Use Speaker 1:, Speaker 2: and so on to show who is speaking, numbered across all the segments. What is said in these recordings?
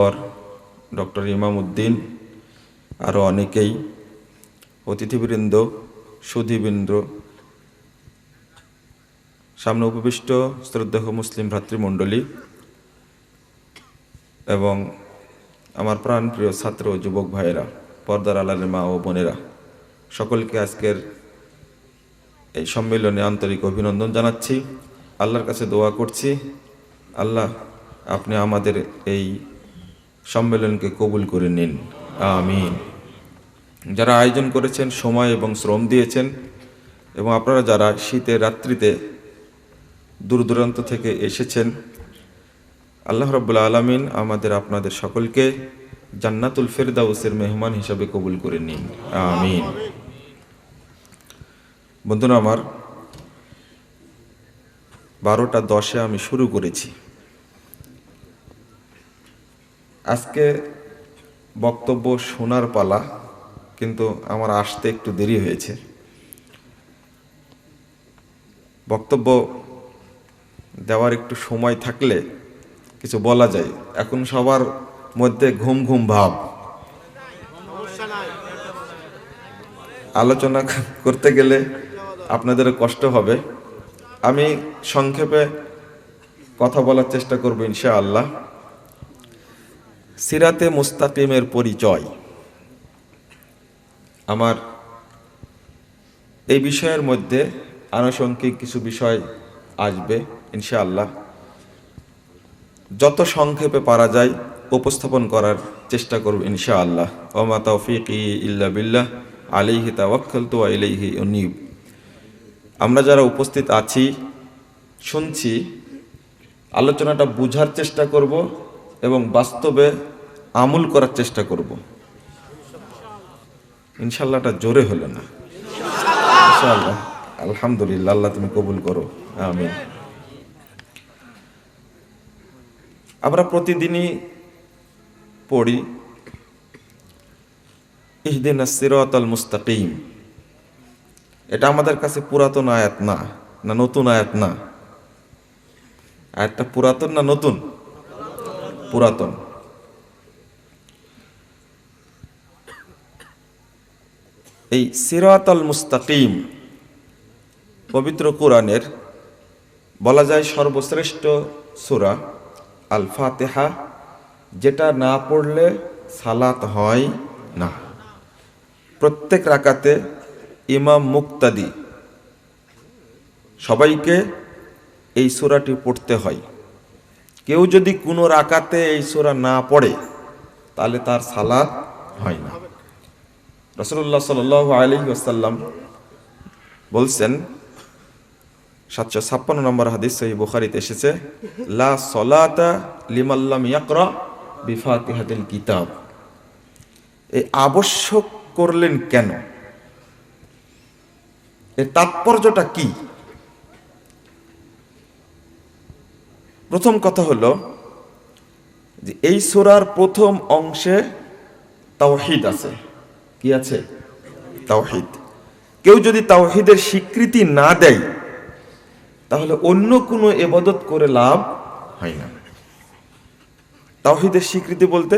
Speaker 1: পর ডক্টর ইমাম উদ্দিন আরও অনেকেই, অতিথিবৃন্দ, সুধীবৃন্দ, সামনে উপবিষ্ট শ্রদ্ধেয় মুসলিম ভ্রাতৃমণ্ডলী এবং আমার প্রাণপ্রিয় ছাত্র ও যুবক ভাইয়েরা, পর্দার আড়ালের মা ও বোনেরা, সকলকে আজকের এই সম্মেলনে আন্তরিক অভিনন্দন জানাচ্ছি। আল্লাহর কাছে দোয়া করছি, আল্লাহ আপনি আমাদের এই সম্মেলনকে কবুল করে নিন, আমিন। যারা আয়োজন করেছেন, সময় এবং শ্রম দিয়েছেন, এবং আপনারা যারা শীতের রাত্রিতে দূর দূরান্ত থেকে এসেছেন, আল্লাহ রাব্বুল আলামিন আমাদের আপনাদের সকলকে জান্নাতুল ফেরদাউসের মেহমান হিসাবে কবুল করে নিন, আমিন। বন্ধুরা আমার, 12:10 আমি শুরু করেছি। আজকে বক্তব্য শোনার পালা, কিন্তু আমার আসতে একটু দেরি হয়েছে। বক্তব্য দেওয়ার একটু সময় থাকলে কিছু বলা যায়। এখন সবার মধ্যে ঘুম ঘুম ভাব, আলোচনা করতে গেলে আপনাদের কষ্ট হবে। আমি সংক্ষেপে কথা বলার চেষ্টা করব ইনশাআল্লাহ। সিরাতে মুস্তাকিমের পরিচয়। আমার এই বিষয়ের মধ্যে আনুষঙ্গিক কিছু বিষয় আসবে ইনশাআল্লাহ। যত সংক্ষেপে পারা যায় উপস্থাপন করার চেষ্টা করব ইনশাআল্লাহ। ওয়া মা তাওফীকি ইল্লা বিল্লাহ, আলাইহি তাওয়াক্কালতু ওয়া ইলাইহি উনীব। আমরা যারা উপস্থিত আছি, শুনছি, আলোচনাটা বুঝার চেষ্টা করব এবং বাস্তবে আমল করার চেষ্টা করব ইনশাআল্লাহটা জোরে হলো না, ইনশাআল্লাহ। আলহামদুলিল্লাহ, আল্লাহ তুমি কবুল করো, আমিন। আমরা প্রতিদিনই পড়ি ইহদিনাস সিরাতাল মুস্তাকিম। এটা আমাদের কাছে পুরাতন আয়াত না, না নতুন আয়াত না। আয়াতটা পুরাতন না নতুন? পুরাতন। এই সিরাতাল মুস্তাকিম পবিত্র কোরআনের বলা যায় সর্বশ্রেষ্ঠ সূরা আল ফাতিহা, যেটা না পড়লে সালাত হয় না। প্রত্যেক রাকাতে ইমাম মুক্তাদি সবাইকে এই সূরাটি পড়তে হয়। কেউ যদি কোনো রাকাতে এই সূরা না পড়ে তাহলে তার সালাত হয় না। রাসূলুল্লাহ সাল্লাল্লাহু আলাইহি ওয়াসাল্লাম বলছেন, 756 নম্বর হাদিস সহিহ বুখারীতে এসেছে, লা সলাতা লিমান লাম ইয়াকরা বিফাতিহাতিল কিতাব। এই আবশ্যক করলেন কেন? এর তাৎপর্যটা কি? প্রথম কথা হলো যে এই সূরার প্রথম অংশে তাওহীদ আছে। কি আছে? তাওহীদ। কেউ যদি তাওহীদের স্বীকৃতি না দেয় তাহলে অন্য কোনো ইবাদত করে লাভ হয় না। তাওহীদের স্বীকৃতি বলতে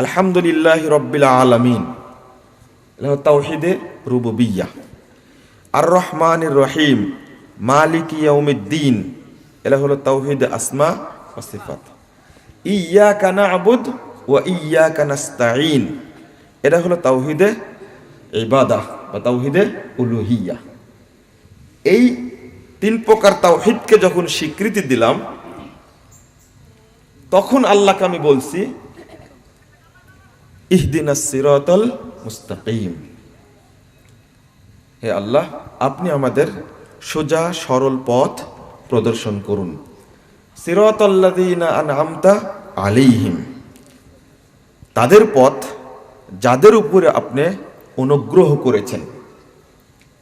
Speaker 1: আলহামদুলিল্লাহি রাব্বিল আলামিন, এটা তাওহীদে রুবুবিয়্যাহ। আর রহমানির রহিম, মালিকি ইয়াউমিদ্দিন, এটা হলো তাওহীদে আসমা ওয়া সিফাত। ইয়্যাকা না'বুদু ওয়া ইয়্যাকা নাস্তাঈন, এটা হলো তাওহীদে ইবাদাহ বা তাওহীদে উলুহিয়্যা। এই তিন প্রকার তাওহীদকে যখন স্বীকৃতি দিলাম, তখন আল্লাহকে আমি বলছি ইহদিনাস সিরাতাল মুস্তাকিম। হে আল্লাহ, আপনি আমাদের সোজা সরল পথ প্রদর্শন করুন। সিরাতাল্লাযীনা আনআমতা আলাইহিম, তাদের পথ যাদের উপরে আপনি অনুগ্রহ করেছেন।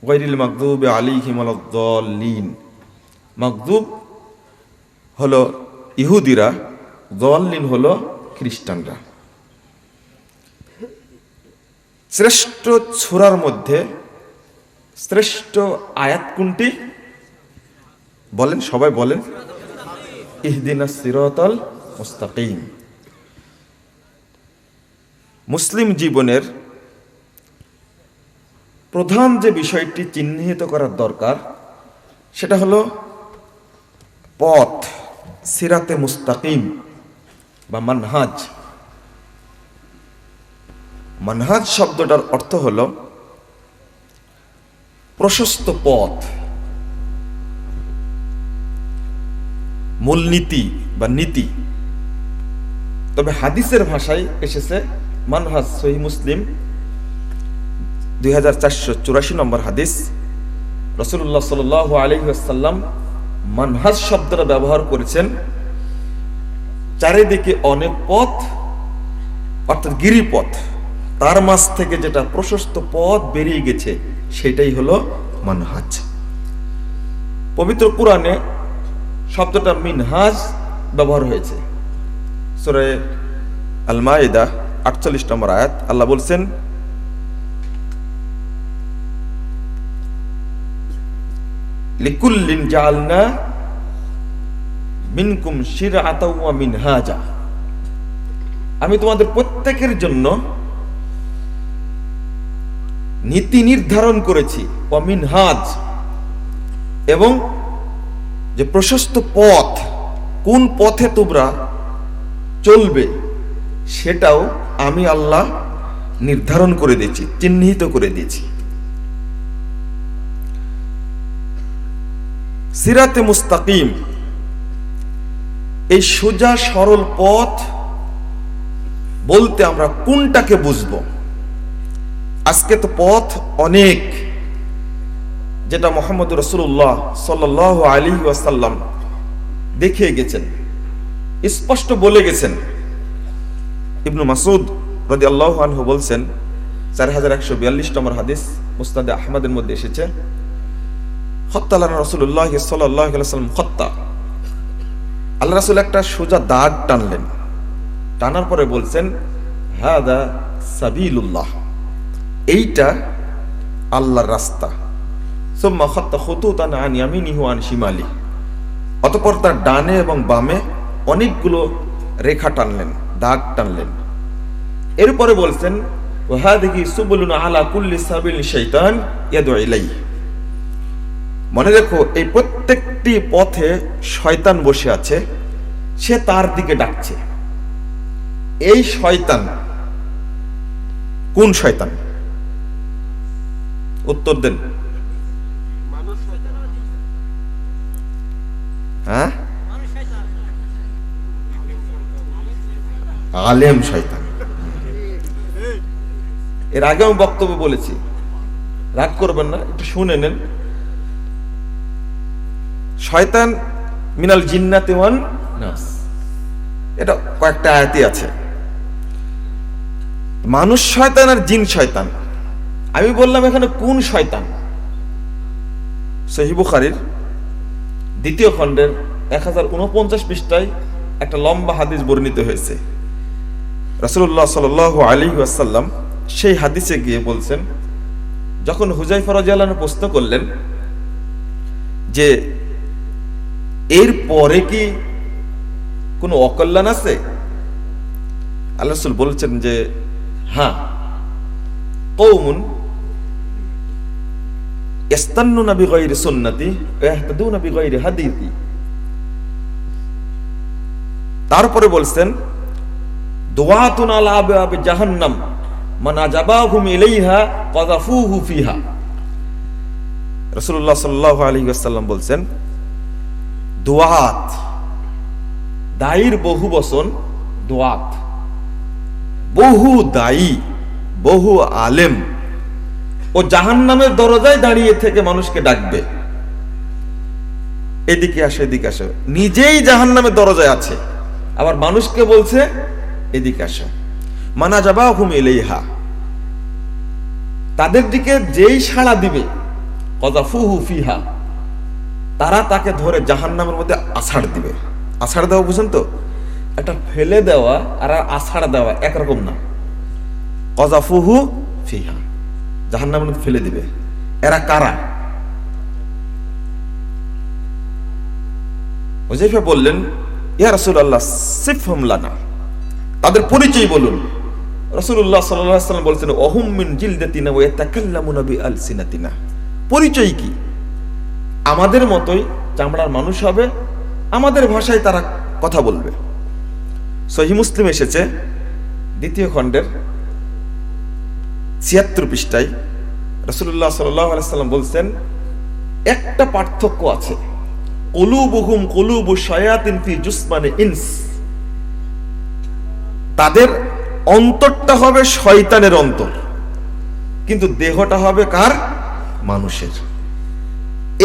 Speaker 1: গায়রিল মাগদুবি আলাইহিম ওয়ালাদ-দাল্লিন, মাগদুব হলো ইহুদিরা, দাল্লিন হলো খ্রিস্টানরা। শ্রেষ্ঠ সূরার মধ্যে শ্রেষ্ঠ আয়াত কোনটি বলেন? সবাই বলেন, ইহদিনাস সিরাতাল মুস্তাকিম। মুসলিম জীবনের প্রধান যে বিষয়টি চিহ্নিত করার দরকার সেটা হলো পথ, সিরাতে মুস্তাকিম বা মানহাজ। মানহাজ শব্দটার অর্থ হলো প্রশস্ত পথ, মূলনীতি বা নীতি। তবে হাদিসের ভাষায় এসেছে মানহাজ। সহিহ মুসলিম 2484 নম্বর হাদিস, রাসূলুল্লাহ সাল্লাল্লাহু আলাইহি ওয়াসাল্লাম মানহাজ শব্দটা ব্যবহার করেছেন চারিদিকে অনেক পথ, অর্থাৎ গিরিপথ, তার মাঝ থেকে যেটা প্রশস্ত পথ বেরিয়ে গেছে সেটাই হলো মানহাজ। পবিত্র কুরআনে শব্দটা মিনহাজ ব্যবহার হয়েছে। সূরা আল মাইদা 48 নম্বর আয়াত, আল্লাহ বলছেন, লিকুল্লিন জাআলনা মিনকুম শিরআতাও ওয়া মিনহাজা। আমি তোমাদের প্রত্যেকের জন্য নীতি নির্ধারণ করেছি, ওয়া মিনহাজ, এবং যে প্রশস্ত পথ, কোন পথে তোমরা চলবে সেটাও আমি আল্লাহ নির্ধারণ করে দিয়েছি, চিহ্নিত করে দিয়েছি। সিরাতে মুস্তাকিম, এই সোজা সরল পথ বলতে আমরা কোনটাকে বুঝবো? আজকে তো পথ অনেক, যেটা মুহাম্মদ রাসূলুল্লাহ সাল্লাল্লাহু আলাইহি ওয়াসাল্লাম দেখিয়ে গেছেন, স্পষ্ট বলে গেছেন। ইবনু মাসউদ রাদিয়াল্লাহু আনহু বলছেন, 4142 নম্বর হাদিস, মুসনাদে আহমদের মধ্যে এসেছে, খত্তালানা রাসূলুল্লাহ সাল্লাল্লাহু আলাইহি ওয়াসাল্লাম খত্তা, আল্লাহ রাসূল একটা সোজা দাগ টানলেন, টানার পরে বলছেন, হাদা সাবিলুল্লাহ, এইটা আল্লাহর রাস্তা। সুম্মা খাত্তা খুতুতান আন ইয়ামিনিহি ওয়া আন শিমালি, অতঃপর তার ডানে এবং বামে অনেকগুলো রেখা টানলেন, দাগ টানলেন। এরপরে বলছেন, ওয়া হাদিহি সুবুলুন আলা কুল্লি সাবিল শাইতান ইয়াদউ ইলাইহি, মনে রেখো এই প্রত্যেকটি পথে শয়তান বসে আছে, সে তার দিকে ডাকছে। এই শয়তান কোন শয়তান? উত্তর দেন। হ্যাঁ, আলেম শয়তান। এর আগে আমি বক্তব্য বলেছি, রাগ করবেন না, একটু শুনে নেন। শয়তান মিনাল জিন্নাতি ওয়ান নাস, এটা কয়েকটা আয়াতই আছে। মানুষ শয়তান আর জিন শয়তান। আমি বললাম এখানে কোন শয়তান? সহিহ বুখারীর 2য় খণ্ডের 1049 পৃষ্ঠায় একটা লম্বা হাদিস বর্ণিত হয়েছে। রাসূলুল্লাহ সাল্লাল্লাহু আলাইহি ওয়াসাল্লাম সেই হাদিসে গিয়ে বলছেন, যখন হুযায়ফা রাদিয়াল্লাহু আনহু প্রশ্ন করলেন যে এর পরে কি কোনো অকল্যাণ আছে, আল্লাহ রাসূল বলছেন যে হ্যাঁ, কওমুন ইস্তান্নুনা বিগাইরি সুন্নতি ওয়া ইয়াহতাদুনা বিগাইরি হাদিতি। তারপরে বলছেন, দুআতুন আলা আবওয়াবি জাহান্নাম মান আজাবাহুম ইলাইহা কাযাফুহু ফিহা। রাসূলুল্লাহ সাল্লাল্লাহু আলাইহি ওয়াসাল্লাম বলছেন, দুআত, দায়ীর বহু বচন দুআত, বহু দায়ী, বহু আলেম ও জাহান্নামের দরজায় দাঁড়িয়ে থেকে মানুষকে ডাকবে, এদিকে আসো, এদিকে আসো। নিজেই জাহান্নামের দরজায় আছে, আবার মানুষকে বলছে এদিকে আসো। মানা যাবাহুম ইলাইহা, তাদের দিকে যেই সাড়া দিবে, কাযাফুহু ফিহা, তারা তাকে ধরে জাহান্নামের মধ্যে আছাড় দিবে। আছাড় দেওয়া বুঝেন তো? একটা ফেলে দেওয়া আর আছাড় দেওয়া একরকম না। কাযাফুহু ফিহা, জাহান্নামের মধ্যে ফেলে দিবে। এরা কারা? হুযায়ফা বললেন, ইয়া রাসূলুল্লাহ সিফহুম লানা, তাদের পরিচয় বলুন। রাসূলুল্লাহ সাল্লাল্লাহু আলাইহি ওয়াসাল্লাম বলেছেন ওহুম মিন জিলদাতিনা ওয়া ইয়াতাকাল্লামুনা বিআলসিনাতিনা। পরিচয় কি? আমাদের মতোই চামড়ার মানুষ হবে, আমাদের ভাষায় তারা কথা বলবে। সহিহ মুসলিম এসেছে 2য় খণ্ডের 76 পৃষ্ঠায় রাসূলুল্লাহ সাল্লাল্লাহু আলাইহি ওয়াসাল্লাম বলছেন একটা পার্থক্য আছে, কুলুবুহুম কুলুবু শায়াতিন ফি জুসমানি ইনস। তাদের অন্তরটা হবে শয়তানের অন্তর, কিন্তু দেহটা হবে কার? মানুষের।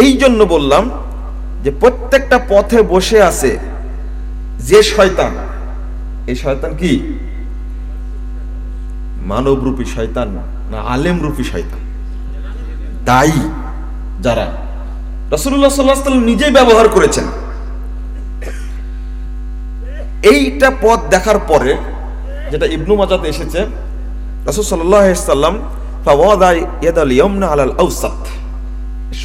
Speaker 1: এই জন্য বললাম যে প্রত্যেকটা পথে বসে আছে যে শয়তান, এই শয়তান কি মানবরূপী শয়তান না আলেম রূপী শয়তান? দায়ী যারা রাসূলুল্লাহ সাল্লাল্লাহু আলাইহি ওয়াসাল্লাম নিজেই ব্যবহার করেছেন। এইটা পথ দেখার পরে যেটা ইবনু মাজাতে এসেছে, রাসূল সাল্লাল্লাহু আলাইহি ওয়াসাল্লাম ফাওয়াদা ইয়াদাল ইয়ামনা আলাল আওসাত,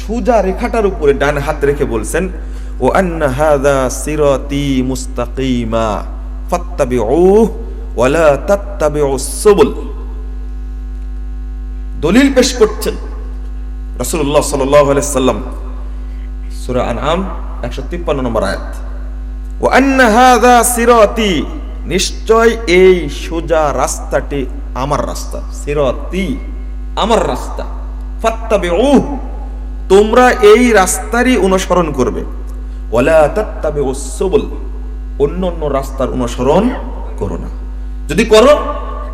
Speaker 1: সোজা রেখাটার উপরে ডান হাত রেখে বলছেন ওয়া আন্না হাযা সিরাতি মুস্তাকিমা ফাত্তাবিউহু ওয়া লা তাত্তাবিউস সুবুল। দলিল পেশ করছেন রাসূলুল্লাহ সাল্লাল্লাহু আলাইহি ওয়াসাল্লাম, সূরা আনআম 153 নম্বর আয়াত। ওয়া আন্না হাযা সিরাতি, নিশ্চয় এই সোজা রাস্তাটি আমার রাস্তা, সিরাতি আমার রাস্তা, ফাত্তাবিউহু তোমরা এই রাস্তারই অনুসরণ করবে, ওয়ালা তাত্তাবিউস সুবুল অন্য অন্য রাস্তার অনুসরণ করো না, যদি করো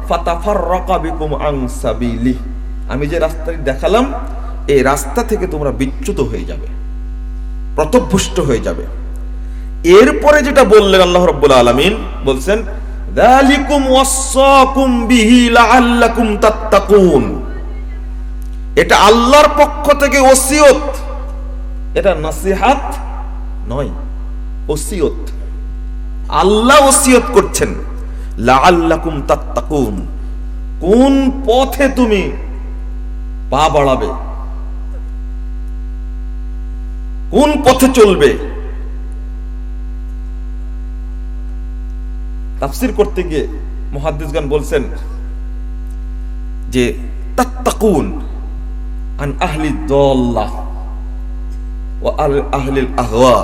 Speaker 1: ফাতাফাররাকা বিকুম আন সাবিলি, আমি যে রাস্তাটি দেখালাম এই রাস্তা থেকে তোমরা বিচ্যুত হয়ে যাবে, পথভ্রষ্ট হয়ে যাবে। এরপরে যেটা বললেন আল্লাহ রাব্বুল আলামিন বলছেন যালিকুম ওয়াসাকুম বিহি লাআল্লাকুম তাত্তাকুন, এটা আল্লাহর পক্ষ থেকে ওসিয়ত, এটা নসিহত নয়, ওসিয়ত। আল্লাহ ওসিয়ত করছেন লাআল্লাকুম তাত্তাকুন, কোন পথে তুমি পা বাড়াবে, কোন পথে চলবে। তাফসীর করতে গিয়ে মুহাদ্দিসগণ বলছেন যে তাত্তাকুন আন আহলি দাল্লাহ ওয়া আহলিল আহওয়া,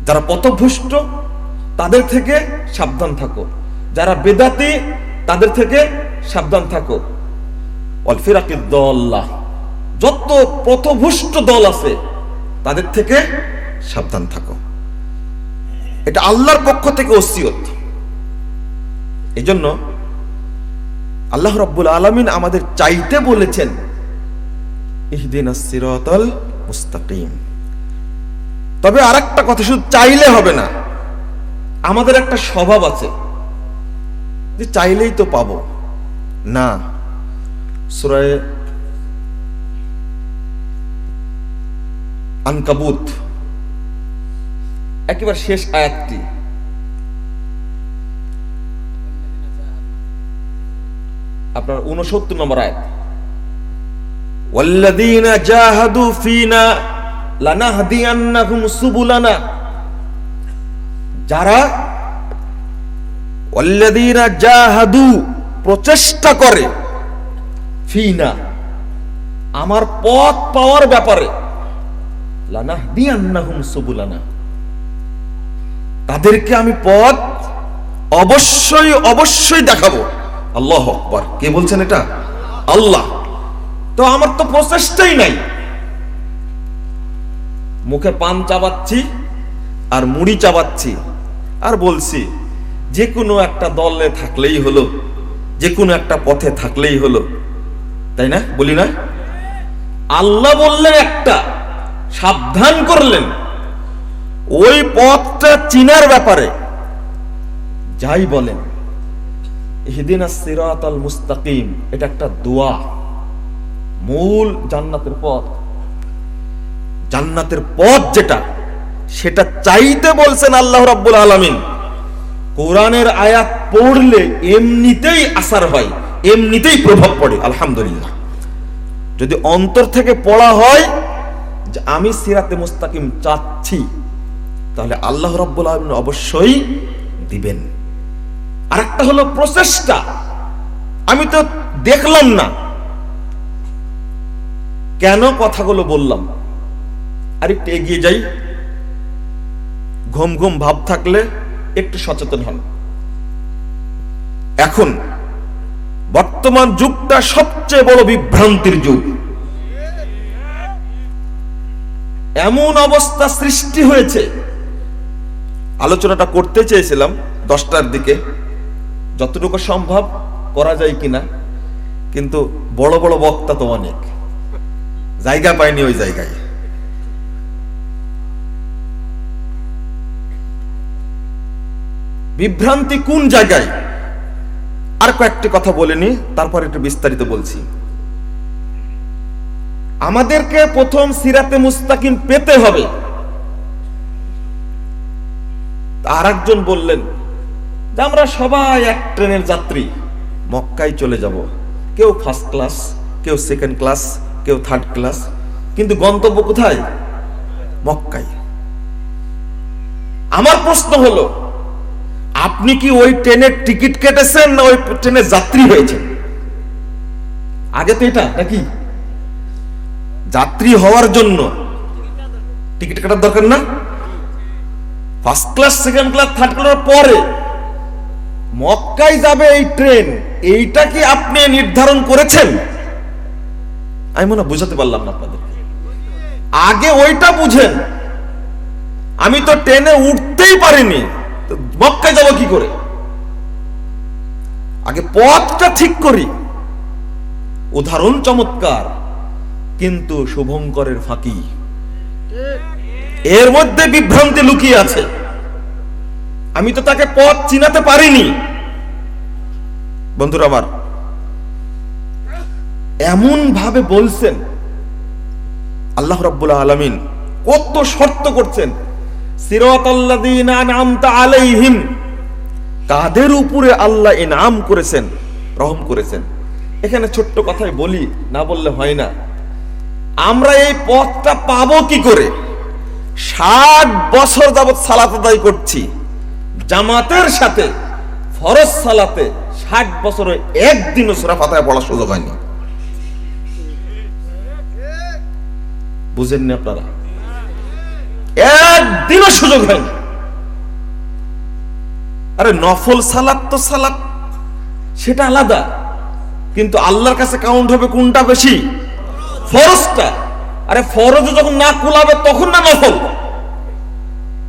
Speaker 1: যারা পথভ্রষ্ট তাদের থেকে সাবধান থাকো, যারা বেদাতি তাদের থেকে সাবধান থাকো, ওয়াল ফিরাকিদ দাল্লাহ, যত পথভ্রষ্ট দল আছে তাদের থেকে সাবধান থাকো। এটা আল্লাহর পক্ষ থেকে ওসিয়ত। এজন্য আল্লাহ রাব্বুল আলামিন আমাদের চাইতে বলেছেন ইহদিনাস সিরাতাল মুস্তাকিম। তবে আরেকটা কথা, শুধু চাইলে হবে না, আমাদের একটা স্বভাব আছে যে চাইলেই তো পাবো না। সূরা আনকাবুত একেবারে শেষ আয়াতটি, আপনার 69 নম্বর আয়াত, ওয়াল্লাযীনা জাহাদু ফীনা লানাহদিয়ান্নাহুম সুবুলানা, যারা ওয়াল্লাযীনা জাহাদু প্রচেষ্টা করে, ফীনা আমার পথ পাওয়ার ব্যাপারে, লানাহদিয়ান্নাহুম সুবুলানা তাদেরকে আমি পথ অবশ্যই অবশ্যই দেখাবো। আল্লাহু আকবার। কে বলছেন এটা? আল্লাহ। তো আমার তো প্রচেষ্টাই নাই, মুখে পান চাবাচ্ছি আর মুড়ি চাবাচ্ছি আর বলছি যে কোনো একটা দলে থাকলেই হলো, যে কোনো একটা পথে থাকলেই হলো, তাই না? বলি না? আল্লাহ বললেন একটা, সাবধান করলেন ওই পথটা চিনার ব্যাপারে, যাই বলেন ইহদিনাস সিরাতাল মুস্তাকিম, এটা একটা দোয়া, মূল জান্নাতের পথ, জান্নাতের পথ যেটা, সেটা চাইতে বলছেন আল্লাহ রাব্বুল আলামিন। কোরআনের আয়াত পড়লে এমনিতেই আসার হয়, এমনিতেই প্রভাব পড়ে। আলহামদুলিল্লাহ, যদি অন্তর থেকে পড়া হয় যে আমি সিরাতে মুস্তাকিম চাচ্ছি, তাহলে আল্লাহ রাব্বুল আলামিন অবশ্যই দিবেন। আর একটা হলো প্রচেষ্টা। আমি তো দেখলাম না, কেন কথাগুলো বললাম? আরেকটু এগিয়ে যাই। ঘুম ঘুম ভাব থাকলে একটু সচেতন হন। এখন বর্তমান যুগটা সবচেয়ে বড় বিভ্রান্তির যুগ। এমন অবস্থা সৃষ্টি হয়েছে, আলোচনাটা করতে চেয়েছিলাম 10টার দিকে, যতটুকু সম্ভব করা যায় কিনা, কিন্তু বড় বড় বক্তা তো অনেক, জায়গা পায়নি ওই জায়গায়। বিভ্রান্তি কোন জায়গায়? আর কয়েকটি কথা বলিনি, তারপর একটু বিস্তারিত বলছি। আমাদেরকে প্রথম সিরাতে মুস্তাকিম পেতে হবে। আর একজন বললেন যে আমরা সবাই এক ট্রেনের যাত্রী, মক্কায় চলে যাব। কেউ ফার্স্ট ক্লাস, কেউ সেকেন্ড ক্লাস, কেউ থার্ড ক্লাস, কিন্তু গন্তব্য কোথায়? মক্কায়। আমার প্রশ্ন হলো, আপনি কি ওই ট্রেনের টিকিট কেটেছেন না ওই ট্রেনের যাত্রী হয়েছেন? আগে তো এটা নাকি যাত্রী হওয়ার জন্য টিকিট কাটার দরকার না? First class, second class, third class পরে মক্কায় যাবে এই ট্রেন, এইটা কি আপনি নির্ধারণ করেছেন? আমি মনে বুঝাতে পারলাম না আপনাদের। আগে ওইটা বুঝেন। আমি তো ট্রেনে উঠতেই পারিনি, মক্কায় যাব কি করে? আগে পথটা ঠিক করি। উদাহরণ চমৎকার, কিন্তু শুভঙ্করের ফাঁকি। এর মধ্যে বিভ্রান্তি লুকিয়ে আছে। আমি তো তাকে পথ চিনাতে পারিনি। বন্ধুরা আমার, এমন ভাবে বলছেন আল্লাহ রাব্বুল আলামিন, কত শর্ত করছেন। সিরাতাল্লাযীনা আনআমতা আলাইহিম, কাদের উপরে আল্লাহ ইনআম করেছেন, রহম করেছেন। এখানে ছোট্ট কথাই বলি, না বললে হয় না। আমরা এই পথটা পাবো কি করে? 60 বছর যাবত সালাত আদায় করছি জামাতের সাথে, ফরজ সালাতে 60 বছরে একদিনও সূরা ফাতিহা পড়ার সুযোগ হয়নি। বুঝেননি আপনারা? একদিনও সুযোগ হয়নি। আরে নফল সালাত তো সালাত, সেটা আলাদা, কিন্তু আল্লাহর কাছে কাউন্ট হবে কোনটা বেশি? ফরজটা। আরে ফরজ যখন না কুলাবে তখন না নফল।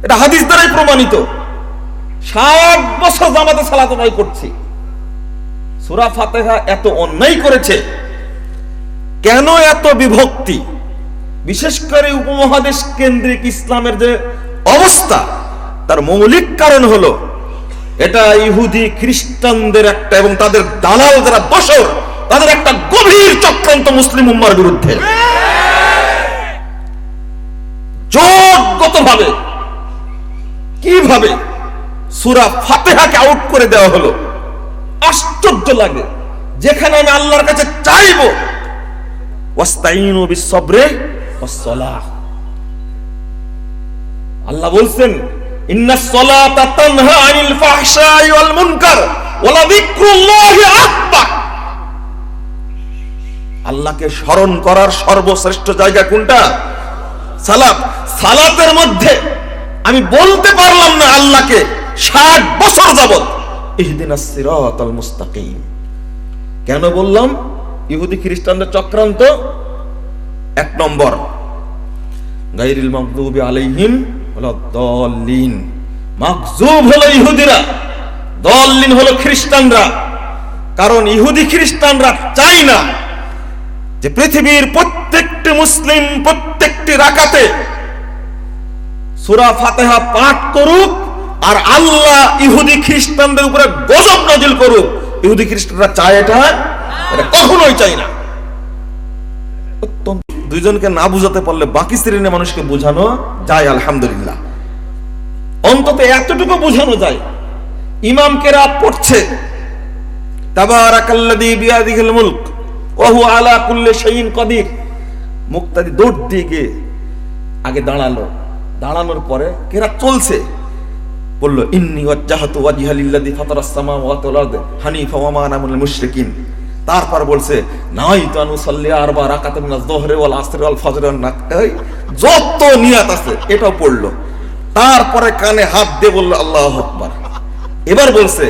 Speaker 1: এটা হাদিস দ্বারাই প্রমাণিত। 60 বছর জামাতে সালাত আদায় করছি, সূরা ফাতিহা এত অন্যায় করেছে কেন? এত বিভক্তি, বিশেষ করে উপমহাদেশ কেন্দ্রিক ইসলামের যে অবস্থা, তার মৌলিক কারণ হলো এটা ইহুদি খ্রিস্টানদের একটা, এবং তাদের দালাল যারা দোসর, তাদের একটা গভীর চক্রান্ত মুসলিম উম্মার বিরুদ্ধে। জোটগতভাবে কিভাবে সূরা ফাতিহাকে আউট করে দেওয়া হলো, আশ্চর্য লাগে। যেখানে আমি আল্লাহর কাছে চাইবো ওয়াস্তাইনু বিস-সাবরি ওয়াস-সালাহ, আল্লাহ বলছেন ইন্নাস সালাতা তানহা আনিল ফাহশাই ওয়াল মুনকার ওয়া লাযিকরুল্লাহি আকবার। আল্লাহকে স্মরণ করার সর্বশ্রেষ্ঠ জায়গা কোনটা? সালাত। সালাতের মধ্যে আমি বলতে পারলাম না আল্লাহকে 60 বছর যাবত ইহদিনাস সিরাতাল মুস্তাকিম। কেন বললাম? ইহুদি খ্রিস্টানদের চক্রান্ত। 1 নম্বর, গায়রিল মাগদুবি আলাইহিম ওয়ালাদ-দাল্লিন। মাগজুব হলো ইহুদিরা, দাল্লিন হলো খ্রিস্টানরা। কারণ ইহুদি খ্রিস্টানরা চাই না যে পৃথিবীর প্রত্যেকটি মুসলিম প্রত্যেকটি রাকাতে সূরা ফাতিহা পাঠ করুক আর আল্লাহ ইহুদি খ্রিস্টানদের উপরে গজব নাজিল করুক। ইহুদি খ্রিস্টানরা চায় এটা? এটা কখনোই চাই না। দুইজনকে না বুঝাতে পারলে বাকি শ্রেণীর মানুষকে বোঝানো যায়, আলহামদুলিল্লাহ। অন্তত এতটুকু বোঝানো যায়, ইমাম কেরাত পড়ছে তাবারাকাল্লাযী বিয়াদিহিল মুলক ওয়া হুয়া আলা কুল্লি শাইইন কাদির, মুক্তাদি দৌড় দিয়ে গিয়ে আগে দাঁড়ালো, দাঁড়ানোর পরে কেরাত চলছে, বলল ইন্নী ওয়াজ্জাহতু ওয়াজহিয়া লিল্লাযী ফাতারাস সামাওয়াতি ওয়াল আরদ হানিফা ওয়া মা আনা মিনাল মুশরিকিন। তারপর বলছে নাইতু আন উসাল্লি আরবা রাকাতান মিনাজ যুহরি ওয়াল আসরি ওয়াল ফজরি ওয়ান নাকতাই, যত নিয়াত আছে এটাও পড়লো। তারপরে কানে হাত দিয়ে বলল আল্লাহু আকবার। এবার বলছে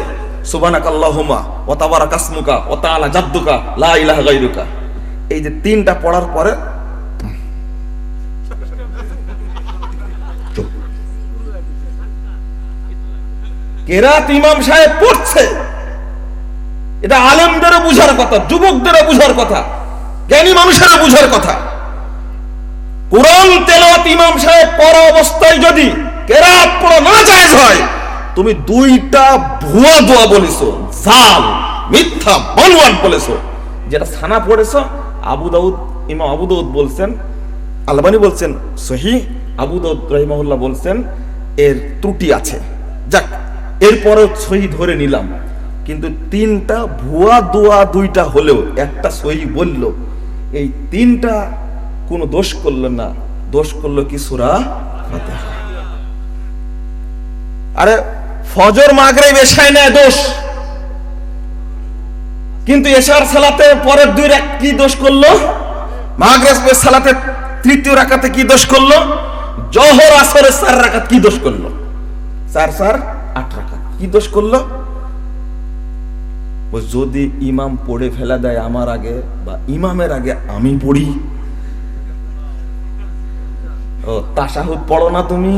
Speaker 1: সুবহানাকাল্লাহুম্মা ওয়া তাবারাকাসমুকা ওয়া তাআলা জাদ্দুকা লা ইলাহা গায়রুকা। এই যে তিনটা পড়ার পরে কেরাত ইমাম সাহেব পড়ছে, এটা আলেমদেরও বুঝার কথা, যুবকদেরও বুঝার কথা, জ্ঞানী মানুষেরও বুঝার কথা। কুরআন তেলাওয়াত ইমাম সাহেব পড়া অবস্থায় যদি কেরাত পড়া না জায়েজ হয়, তুমি দুইটা ভুয়া দোয়া বলেছো, জাল মিথ্যা বানোয়াট বলেছো। যেটা সানা পড়েছো আবু দাউদ, ইমাম আবু দাউদ বলছেন, আলবানী বলছেন সহিহ, আবু দাউদ রাহিমাহুল্লাহ বলছেন এর ত্রুটি আছে। যাক, এরপরেও সহি ধরে নিলাম, কিন্তু তিনটা ভুয়া দোয়া দুইটা হলেও একটা সহি বলল, এই তিনটা কোনো দোষ করলো না। দোষ করলো কি? সূরা ফাতিহা। আরে ফজর মাগরিব এশায় না দোষ, কিন্তু এশার সালাতে পরের দুই রাকাত কি দোষ করলো? মাগরিবের সালাতে তৃতীয় রাকাতে কি দোষ করলো? জোহর আসরের 4 রাকাত কি দোষ করলো? 4 4 8 রাকাত কি দোষ করলো? যদি ইমাম পড়ে ফেলা দেয় আমার আগে বা ইমামের আগে আমি পড়ি, ও তাশাহুদ পড়ো না, তুমি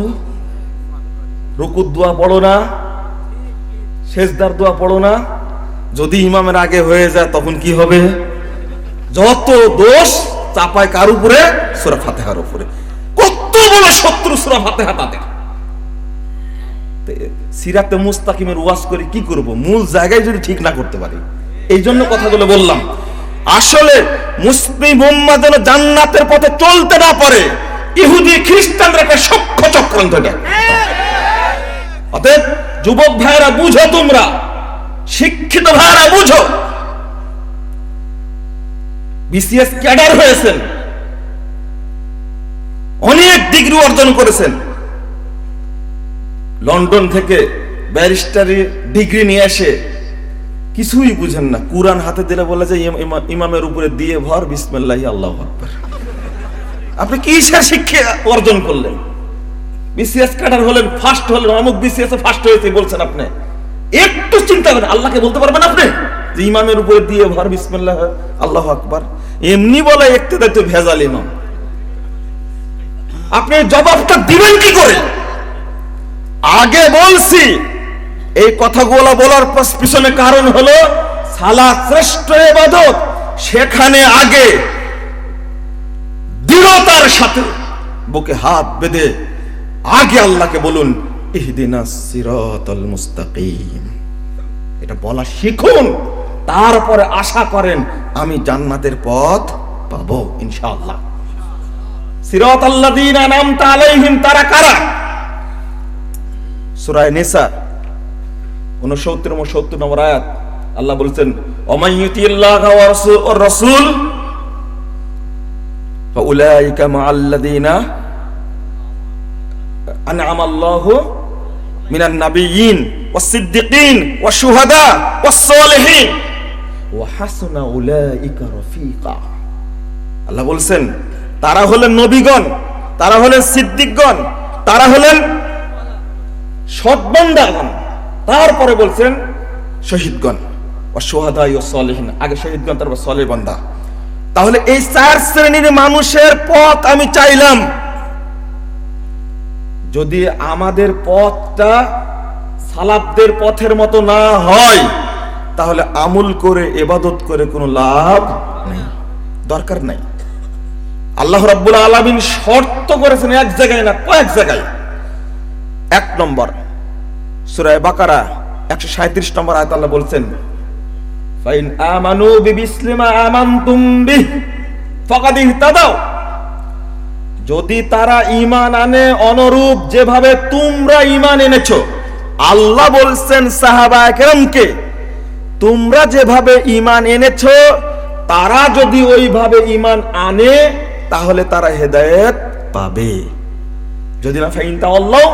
Speaker 1: রুকুর দোয়া পড়ো না, সেজদার দোয়া পড়ো না, যদি ইমামের আগে হয়ে যায় তখন কি হবে? যত দোষ চাপায় কার উপরে? সূরা ফাতিহার উপরে। কত বড় শত্রু সূরা ফাতিহা তাদের। সিরাতে মুস্তাকিমের ওয়াজ করে কি করব? মূল জায়গায় যদি ঠিক না করতে পারি। এই জন্য কথাগুলো বললাম। আসলে মুসলিম উম্মাহ যেন জান্নাতের পথে চলতে না পারে, ইহুদি খ্রিস্টানরা একটা সূক্ষ্ম চক্রান্ত দেয়। অতএব যুবক ভাইরা বুঝো, তোমরা শিক্ষিত ভাইরা বুঝো, বিসিএস ক্যাডার হয়েছেন, অনেক ডিগ্রি অর্জন করেছেন, লন্ডন থেকে ব্যারিস্টারি ডিগ্রি নিয়ে এসে কিছুই বুঝেন না, কুরআন হাতে দিলে বলে যে ইমামের উপরে দিয়ে ভর বিসমিল্লাহি আল্লাহু আকবার। আপনি কিসের শিক্ষা অর্জন করলেন? বিসিএস ক্যাডার হলেন, ফার্স্ট হলেন, অমুক বিসিএস এ ফার্স্ট হয়েছে বলছেন আপনি। একটু চিন্তা করেন, আল্লাহকে বলতে পারবেন আপনি যে ইমামের উপরে দিয়ে ভর বিসমিল্লাহ আল্লাহু আকবার? এমনি বলে ইক্তেদাই তো ভেজাল ইমাম। আপনি জবাবটা দিবেন কি করে? আগে বলছি, এই কথাগুলো বলার পিছনে কারণ হলো সালাত শ্রেষ্ঠ ইবাদত, সেখানে আগে দৃঢ়তার সাথে বুকে হাত বেঁধে আগে আল্লাহকে বলুন ইহদিনাস সিরাতাল মুস্তাকিম, এটা বলা শিখুন। তারপরে আশা করেন আমি জান্নাতের পথ পাবো ইনশাআল্লাহ। সিরাতাল্লাযীনা আন'আমতা আলাইহিম, তারা কারা? সূরা নিসা 69 নম্বর আয়াত আল্লাহ বলেছেন ওমাইয়ুতিল্লাহা ওয়ার রাসূল ফাউলাইকা মাআল্লাযীনা আন'আমাল্লাহু মিনান নাবিয়্যিন ওয়াস সিদ্দিকিন ওয়াশ শুহাদা ওয়াস সালিহিন ওয়া হাসুনা উলাইকা রাফিকা। আল্লাহ বলেন তারা হলেন নবীগণ, তারা হলেন সিদ্দিকগণ, তারা হলেন সৎ বান্দাগণ, তারপরে বলছেন শহীদগণ ওয়াস শুহাদা ওয়াস সালিহিন, আগে শহীদগণ তারপর সালেহ বান্দা। তাহলে এই 4 শ্রেণীর মানুষের পথ আমি চাইলাম। যদি আমাদের পথটা সালাফদের পথের মতো না হয়, তাহলে আমল করে ইবাদত করে কোনো লাভ নেই, দরকার নাই। আল্লাহ রাব্বুল আলামিন শর্ত করেছেন এক জায়গায় না, কয়েক জায়গায়। 1 নম্বর সূরা বাকারা 137 নম্বর আয়াত আল্লাহ বলছেন ফাইন আমানু বিমিসলিমা আমানতুম বিহি ফাকাদ ইহতাদাও, যদি তারা ঈমান আনে অনুরূপ যেভাবে তোমরা ঈমান এনেছো। আল্লাহ বলছেন সাহাবায়ে কেরামকে, তোমরা যেভাবে ঈমান এনেছো তারা যদি ওইভাবে ঈমান আনে তাহলে তারা হেদায়েত পাবে। যদি না ফাইন তাওয়াল্লাউ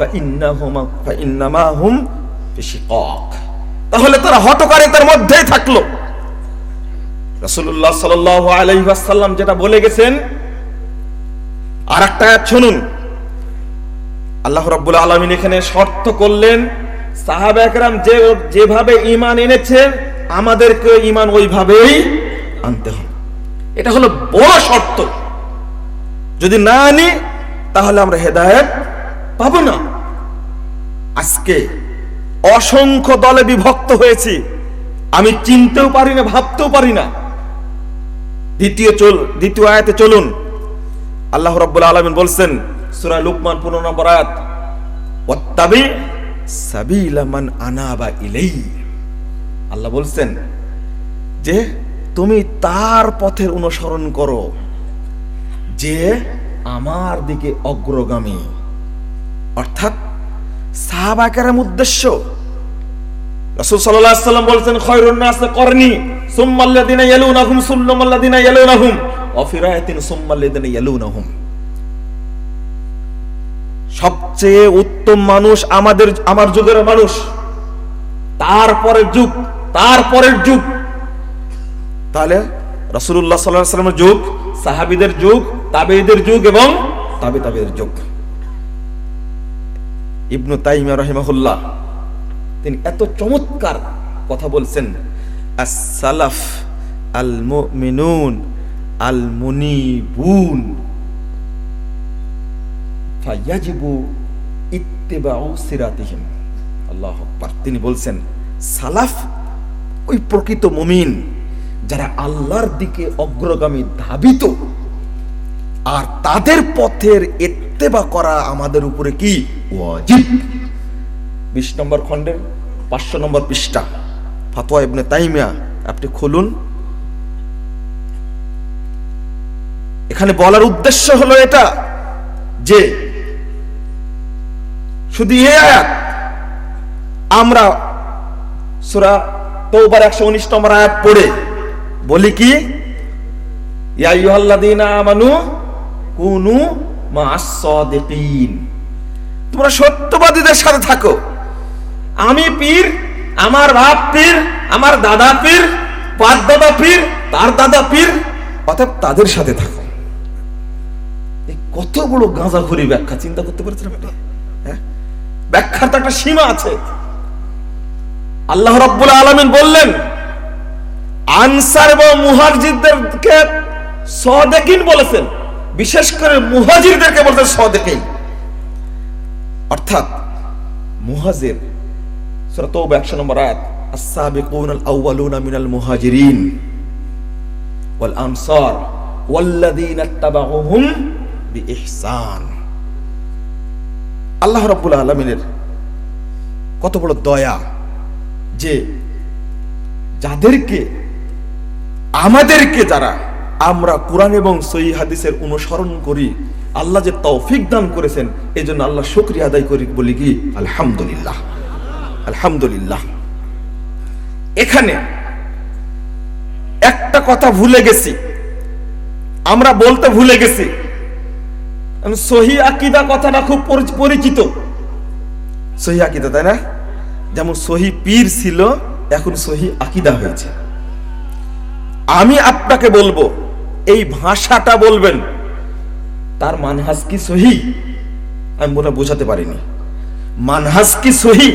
Speaker 1: ফাইন্নামা হুম ফি শিকাক, তাহলে তারা হঠকারিতার মধ্যেই থাকলো। রাসূলুল্লাহ সাল্লাল্লাহু আলাইহি ওয়াসাল্লাম যেটা বলে গেছেন, আরেকটা আয়াত শুনুন। আল্লাহ রাব্বুল আলামিন এখানে শর্ত করলেন, সাহাবা একরাম যেভাবে ঈমান এনেছেন আমাদেরকে ঈমান ওইভাবেই আনতে হবে। এটা হলো বড় শর্ত। যদি না আনি তাহলে আমরা হেদায়েত পাবো না। আজকে অসংখ্য দলে বিভক্ত হয়েছি, আমি চিনতেও পারি না, ভাবতেও পারি না। দ্বিতীয় আয়াতে চলুন। আল্লাহ রাব্বুল আলামিন বলছেন সূরা লুকমান 15 নম্বর আয়াত, ওয়াত্তাবি সাবিলা মান আনাবা ইলাইহি। আল্লাহ বলছেন যে তুমি তার পথের অনুসরণ করো যে আমার দিকে অগ্রগামী। অর্থাৎ সাহাবা কেরাম উদ্দেশ্য। রাসূল সাল্লাল্লাহু আলাইহি ওয়াসাল্লাম বলেছেন খায়রুন নাস করনি সুম্মাল্লাযিনা ইয়ালুনাহুম সুম্মাল্লাযিনা ইয়ালুনাহুম ওয়া ফি রায়াতিন সুম্মাল্লাযিনা ইয়ালুনাহুম। সবচেয়ে উত্তম মানুষ আমার যুগের মানুষ, তারপরের যুগ, তারপরের যুগ। তাহলে রাসূলুল্লাহ সাল্লাল্লাহু আলাইহি ওয়াসাল্লামের যুগ, সাহাবীদের যুগ, তাবেঈদের যুগ এবং তাবেঈদের যুগ। ইবনে তাইমিয়া রাহিমাহুল্লাহ তিনি এত চমৎকার কথা বলছেন, আস-সালাফ আল মুমিনুন আল মুনিবুন ফায়াজিবু ইত্তিবাউ সিরাতিহিম। আল্লাহু আকবার। তিনি বলছেন সালাফ ওই প্রকৃত মুমিন যারা আল্লাহর দিকে অগ্রগামী ধাবিত, আর তাদের পথের ইত্তেবা করা আমাদের উপরে কি ওয়াজিব। 20 নম্বর খণ্ডের 500 নম্বর পৃষ্ঠা ফাতোয়া ইবনে তাইমিয়া, আপনি খুলুন। এখানে বলার উদ্দেশ্য হলো এটা যে শুধু এই আয়াত আমরা সূরা তাওবার 119 নম্বর আয়াত পড়ে বলি কি, ইয়া আইয়ুহাল্লাযীনা আমানু কুনু মা'আস সাদিকিন, তোমরা সত্যবাদীদের সাথে থাকো। আমি পীর, আমার বাপ পীর, আমার দাদা পীর, পাঁচ দাদা পীর, তার দাদা পীর, অর্থাৎ তাদের সাথে থাকো। কত বড় গাঁজাখুরি ব্যাখ্যা, চিন্তা করতে পারছেন আপনি? ব্যাখ্যার তো একটা সীমা আছে। আল্লাহ রাব্বুল আলামিন বললেন আনসার এবং মুহাজিরদেরকে সাদিকিন বলেছেন, বিশেষ করে মুহাজিরদেরকে বলতেন সাদিকিন। অর্থাৎ মুহাজির, সূরা তাওবা 100 নম্বর আয়াত, আস-সাবিকুনাল আউয়ালুনা মিনাল মুহাজিরিন ওয়াল আনসার ওয়াল্লাযীনা ইত্তাবাউহুম বিইহসান। আল্লাহ রাব্বুল আলামিনের কত বড় দয়া যে যাদেরকে, আমাদেরকে যারা আমরা কোরআন এবং সহিহ হাদিসের অনুসরণ করি, আল্লাহ যে তৌফিক দান করেছেন, এই জন্য আল্লাহ শুকরিয়া আদায় করি, বলি কি আলহামদুলিল্লাহ, আলহামদুলিল্লাহ। এখানে একটা কথা ভুলে গেছি, আমরা বলতে ভুলে গেছি। সহিহ আকীদা কথাটা খুব পরিচিত, সহিহ আকীদা, তাই না? যেমন সহিহ পীর ছিল, এখন সহিহ আকীদা হয়েছে। আমি আপনাকে বলবো এই ভাষাটা বলবেন, তার মানহাজ কি সহিহ? আমি বলে বোঝাতে পারিনি। মানহাজ কি সহিহ?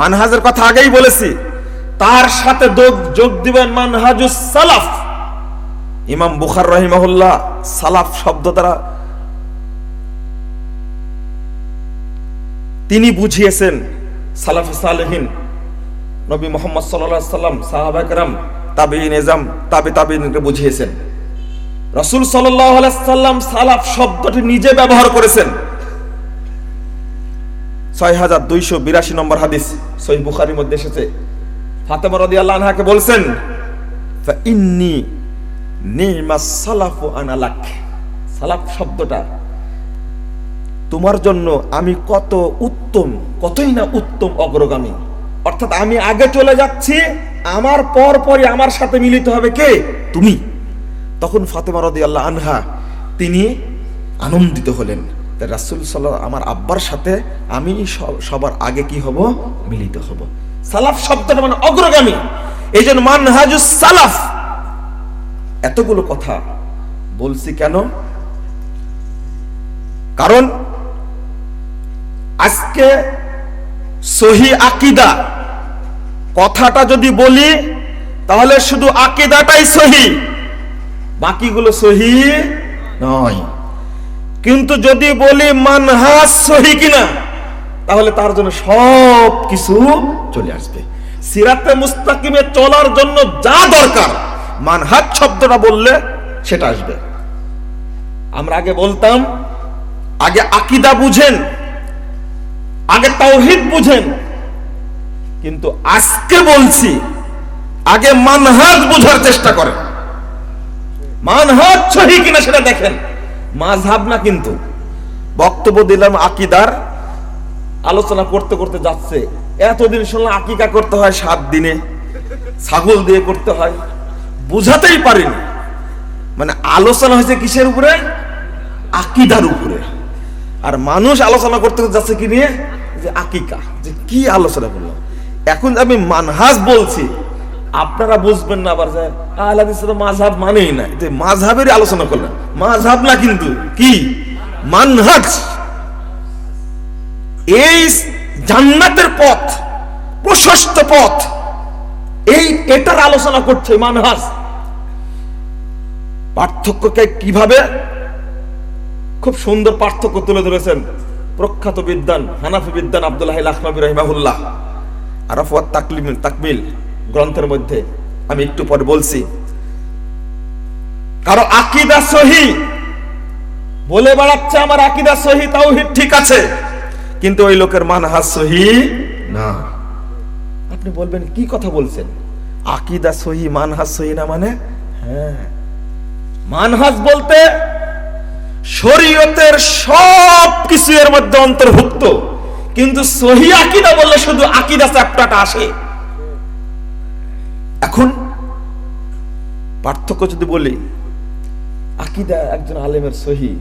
Speaker 1: মানহাজের কথা আগেই বলেছি, তার সাথে যোগ দিবেন মানহাজুস সালাফ। ইমাম বুখারী রাহিমাহুল্লাহ সালাফ শব্দ দ্বারা তিনি বুঝিয়েছেন সালাফে সালেহিন, নবী মুহাম্মদ সাল্লাল্লাহু আলাইহি ওয়াসাল্লাম, সাহাবা কেরাম, তাবেঈন এজাম, তাবেঈনকে বুঝিয়েছেন। রাসূল সাল্লাল্লাহু আলাইহি ওয়াসাল্লাম সালাফ শব্দটি নিজে ব্যবহার করেছেন। 6282 নম্বর হাদিস সহিহ বুখারীর মধ্যে এসেছে, ফাতেমা রাদিয়াল্লাহু আনহাকে বলছেন ফা ইন্নী নি'মাস সালাফু আনা লাক। সালাফ শব্দটা তোমার জন্য আমি কত উত্তম, কতই না উত্তম অগ্রগামী। অর্থাৎ আমি আগে চলে যাচ্ছি, আমার পরই আমার সাথে মিলিত হবে কে? তুমি। তখন ফাতেমা রাদিয়াল্লাহু আনহা তিনি আনন্দিত হলেন। রাসূল সাল্লাল্লাহু আমার আব্বার সাথে আমি সবার আগে কি হব? মিলিত হব। সালাফ শব্দটা মানে অগ্রগামী। এই জন্য মানহাজুস সালাফ। এতগুলো কথা বলছি কেন? কারণ আজকে সহি আকীদা কথাটা যদি বলি তাহলে শুধু আকীদাটাই সহি, বাকিগুলো সহি নয়। কিন্তু যদি বলি মানহাজ সহি কিনা, তাহলে তার জন্য সব কিছু চলে আসবে। সিরাতে মুস্তাকিমে চলার জন্য যা দরকার মানহাজ শব্দটা বললে সেটা আসবে। আমরা আগে বলতাম আগে আকীদা বুঝেন, আগে তাওহীদ বুঝেন, কিন্তু আজকে বলছি আগে মানহাজ বোঝার চেষ্টা করেন। মানহাজ সহি কিনা সেটা দেখেন, মাযহাব না। কিন্তু বক্তব্য দিলাম আকীদার, আলোচনা করতে করতে যাচ্ছে। এতদিন শুনলাম আকিকা করতে হয় 7 দিনে, ছাগল দিয়ে করতে হয়, বুঝাতেই পারিনি। মানে আলোচনা হয়েছে কিসের উপরে? আকীদার উপরে। আর মানুষ আলোচনা করতে যাচ্ছে কি নিয়ে? যে আকিকা। যে কি আলোচনা করলাম। এখন আমি মানহাজ বলছি, আপনারা বুঝবেন না আবার যে আহলে হাদিস তো মাযহাব মানেই না, যে মাযহাবেরই আলোচনা করলাম। মাযহাব না, কিন্তু কি মানহাজ। এই জান্নাতের পথ, প্রশস্ত পথ, এটার আলোচনা করছে মানহাজ। পার্থক্যকে কিভাবে খুব সুন্দর পার্থক্য তুলে ধরেছেন প্রখ্যাত বিদ্বান, হানাফি বিদ্বান আব্দুল্লাহ লাখনবী রাহিমাহুল্লাহ আরাফ ওয়াত তাকমিল গ্রন্থের মধ্যে। আমি একটু পরে বলছি। কারো আকীদা সহি বলে বেড়াচ্ছে আমার আকীদা সহি, তাওহীদ ঠিক আছে, কিন্তু ওই লোকের মানহাজ সহি না। আপনি বলবেন কি কথা বলছেন? আকীদা সহি মানহাজ সহি না মানে? হ্যাঁ, মানহাজ বলতে শরীয়তের সব কিছু এর মধ্যে অন্তর্ভুক্ত, কিন্তু সহি আকীদা বললে শুধু আকীদা চ্যাপ্টারটা আসে। এখন পার্থক্য যদি বলি, আকীদা একজন আলেমের সহি,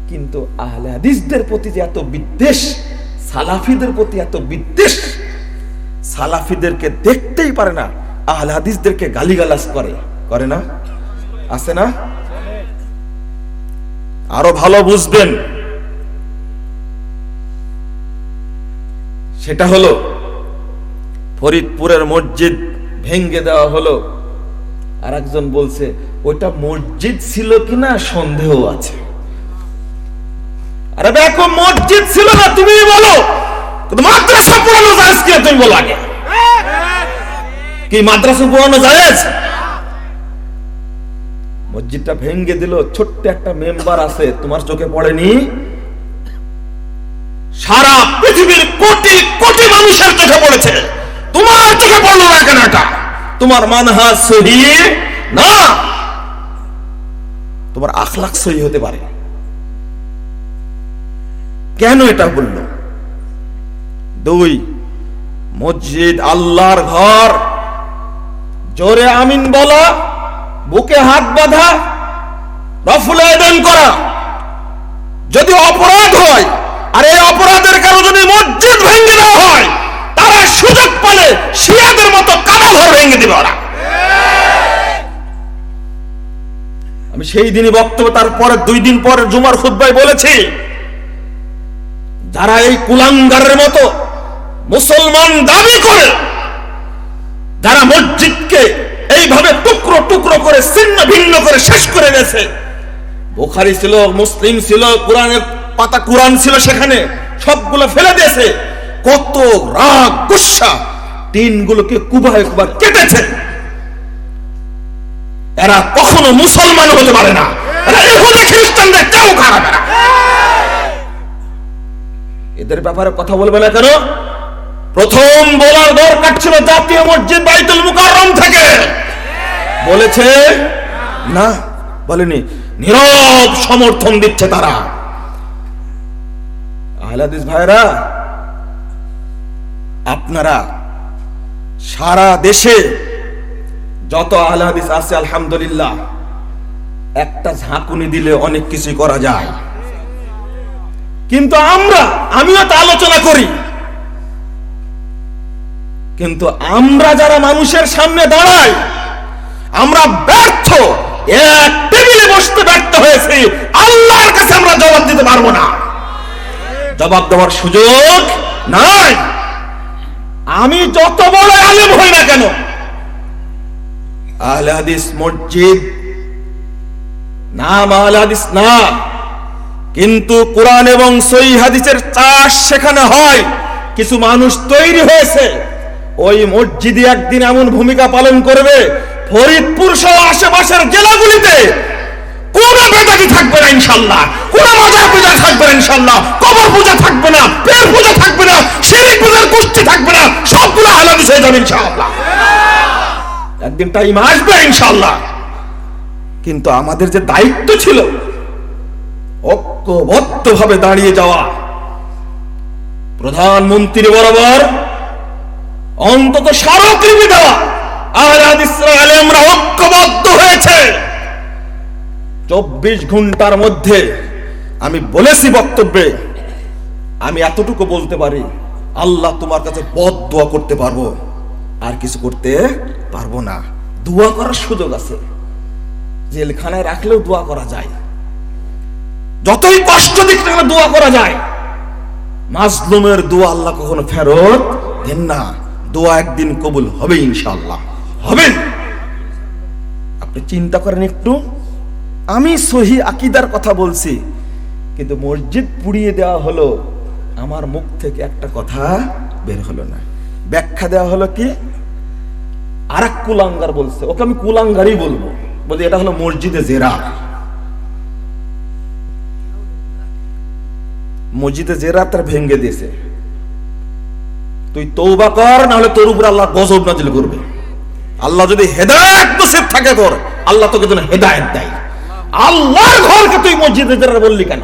Speaker 1: কিন্তু আহলে হাদিসদের প্রতি যে এত বিদ্বেষ, সালাফিদের প্রতি এত বিদ্বেষ, সালাফিদেরকে দেখতেই পারে না, আহলে হাদিসদেরকে গালিগালাজ করে না? আছে না? আরো ভালো বুঝবেন, সেটা হলো ফরিদপুরের মসজিদ ভেঙ্গে দেওয়া হলো, আর একজন বলছে ওটা মসজিদ ছিল কিনা সন্দেহ আছে। আরে দেখো, মসজিদ ছিল না তুমি বলো, কিন্তু মাদ্রাসা পড়ানো জায়েজ কিনা তুমি বলো আগে। কি মাদ্রাসা পড়ানো জায়েজ? মসজিদটা ভেঙ্গে দিল, ছোট্ট একটা মেম্বার আছে, তোমার চোখে পড়েনি? সারা পৃথিবীর কোটি কোটি মানুষের চোখে পড়েছে, তোমার চোখে পড়লো না কেন? এটা তোমার মানহাজ সহি না, তোমার আখলাক সহি হতে পারে। কেন এটা বললো? 2, মসজিদ আল্লাহর ঘর, জোরে আমিন বলা, বুকে হাত বাঁধা, রফুল আদান করা। যদি অপরাধ হয়, আর এই অপরাধের কারণে যদি মসজিদ ভেঙে দেওয়া হয়, তারা সুযোগ পেলে শিয়াদের মতো কাবা ঘর ভেঙে দিবে ওরা। আমি সেই দিনই বক্তব্য, তারপরে 2 দিন পরে জুমার খুতবায় বলেছি, যারা এই কুলাঙ্গারের মতো মুসলমান দাবি করে, যারা মসজিদকে এইভাবে টুকরো টুকরো করে ছিন্ন ভিন্ন করে শেষ করে গেছে, বুখারী ছিল, মুসলিম ছিল, কোরআনের পাতা কোরআন ছিল, সেখানে সবগুলো ফেলে দিয়েছে, কত রাগ গুসা, টিনগুলোকে কুবায় কুবা কেটেছে। এরা কখনো মুসলমান হতে পারে না, এরা ইহুদি খ্রিস্টানদের কেউ খারাপ না। এদের ব্যাপারে কথা বলবে না কেন? প্রথম বলার দরকার ছিল জাতীয় মসজিদ বাইতুল মুকাররম থেকে। বলেছে না? বলেনি। নীরব সমর্থন দিচ্ছে তারা। আহলে হাদিস ভাইরা, আপনারা সারা দেশে যত আহলে হাদিস আছে আলহামদুলিল্লাহ, একটা ঝাঁকুনি দিলে অনেক কিছু করা যায়।
Speaker 2: কিন্তু আমিও তা আলোচনা করি, কিন্তু আমরা যারা মানুষের সামনে দাঁড়াই আমরা ব্যর্থ, এক টেবিলে বসতে ব্যর্থ হয়েছি, আল্লাহর কাছে আমরা জবাব দিতে পারবো না, জবাব দেওয়ার সুযোগ নাই। আমি যত বড় আলেম হই না কেন, আহলে হাদিস মসজিদ নাম আহলে হাদিস না, কিন্তু কোরআন এবং সহিহ হাদিসের চাষ সেখানে হয়। কিছু মানুষ তৈরি হয়েছে, ওই মসজিদে একদিন এমন ভূমিকা পালন করবে, ফরিদপুর সহ আশেপাশের জেলাগুলিতে কোন বেদাতি থাকবে না ইনশাআল্লাহ, কোন মাজার পূজা থাকবে না ইনশাআল্লাহ, কবর পূজা থাকবে না, পীর পূজা থাকবে না, শিরক পূজার গোষ্ঠী থাকবে না, সবগুলো আহলে হাদিস হয়ে যাবে ইনশাআল্লাহ। একদিন টাইম আসবে ইনশাআল্লাহ। কিন্তু আমাদের যে দায়িত্ব ছিল ঐক্যবদ্ধভাবে দাঁড়িয়ে যাওয়া, প্রধানমন্ত্রী বরাবর অন্তত স্মারকলিপি দেওয়া, আহলে হাদিসরা আলেমরা ঐক্যবদ্ধ হয়েছে। 24 ঘন্টার মধ্যে আমি বলেছি বক্তব্যে, আমি এতটুকু বলতে পারি, আল্লাহ তোমার কাছে বদদোয়া করতে পারবো, আর কিছু করতে পারবো না। দোয়া করার সুযোগ আছে, জেলখানায় রাখলেও দোয়া করা যায়, যতই কষ্ট দিক না দোয়া করা যায়। মাজলুমের দোয়া আল্লাহ কখনো ফেরত দেন না, দোয়া একদিন কবুল হবে ইনশাআল্লাহ, হবে। আপনি চিন্তা করেন একটু, আমি সহি আকীদার কথা বলছি, কিন্তু মসজিদ পুড়িয়ে দেওয়া হলো, আমার মুখ থেকে একটা কথা বের হলো না। ব্যাখ্যা দেওয়া হলো কি, আরেক কুলাঙ্গার বলছে, ওকে আমি কুলাঙ্গারই বলবো, বলি এটা হলো মসজিদে জেরার। মসজিদে জেরার তার ভেঙ্গে দিয়েছে, তুই তওবা কর, না হলে তোর উপর আল্লাহ গজব নাজিল করবে। আল্লাহ যদি হেদায়েত নসিব থাকে তোর, আল্লাহ তোকে যেন হেদায়েত দেয়। আল্লাহর ঘরকে তুই মসজিদে জেরার বললি কেন?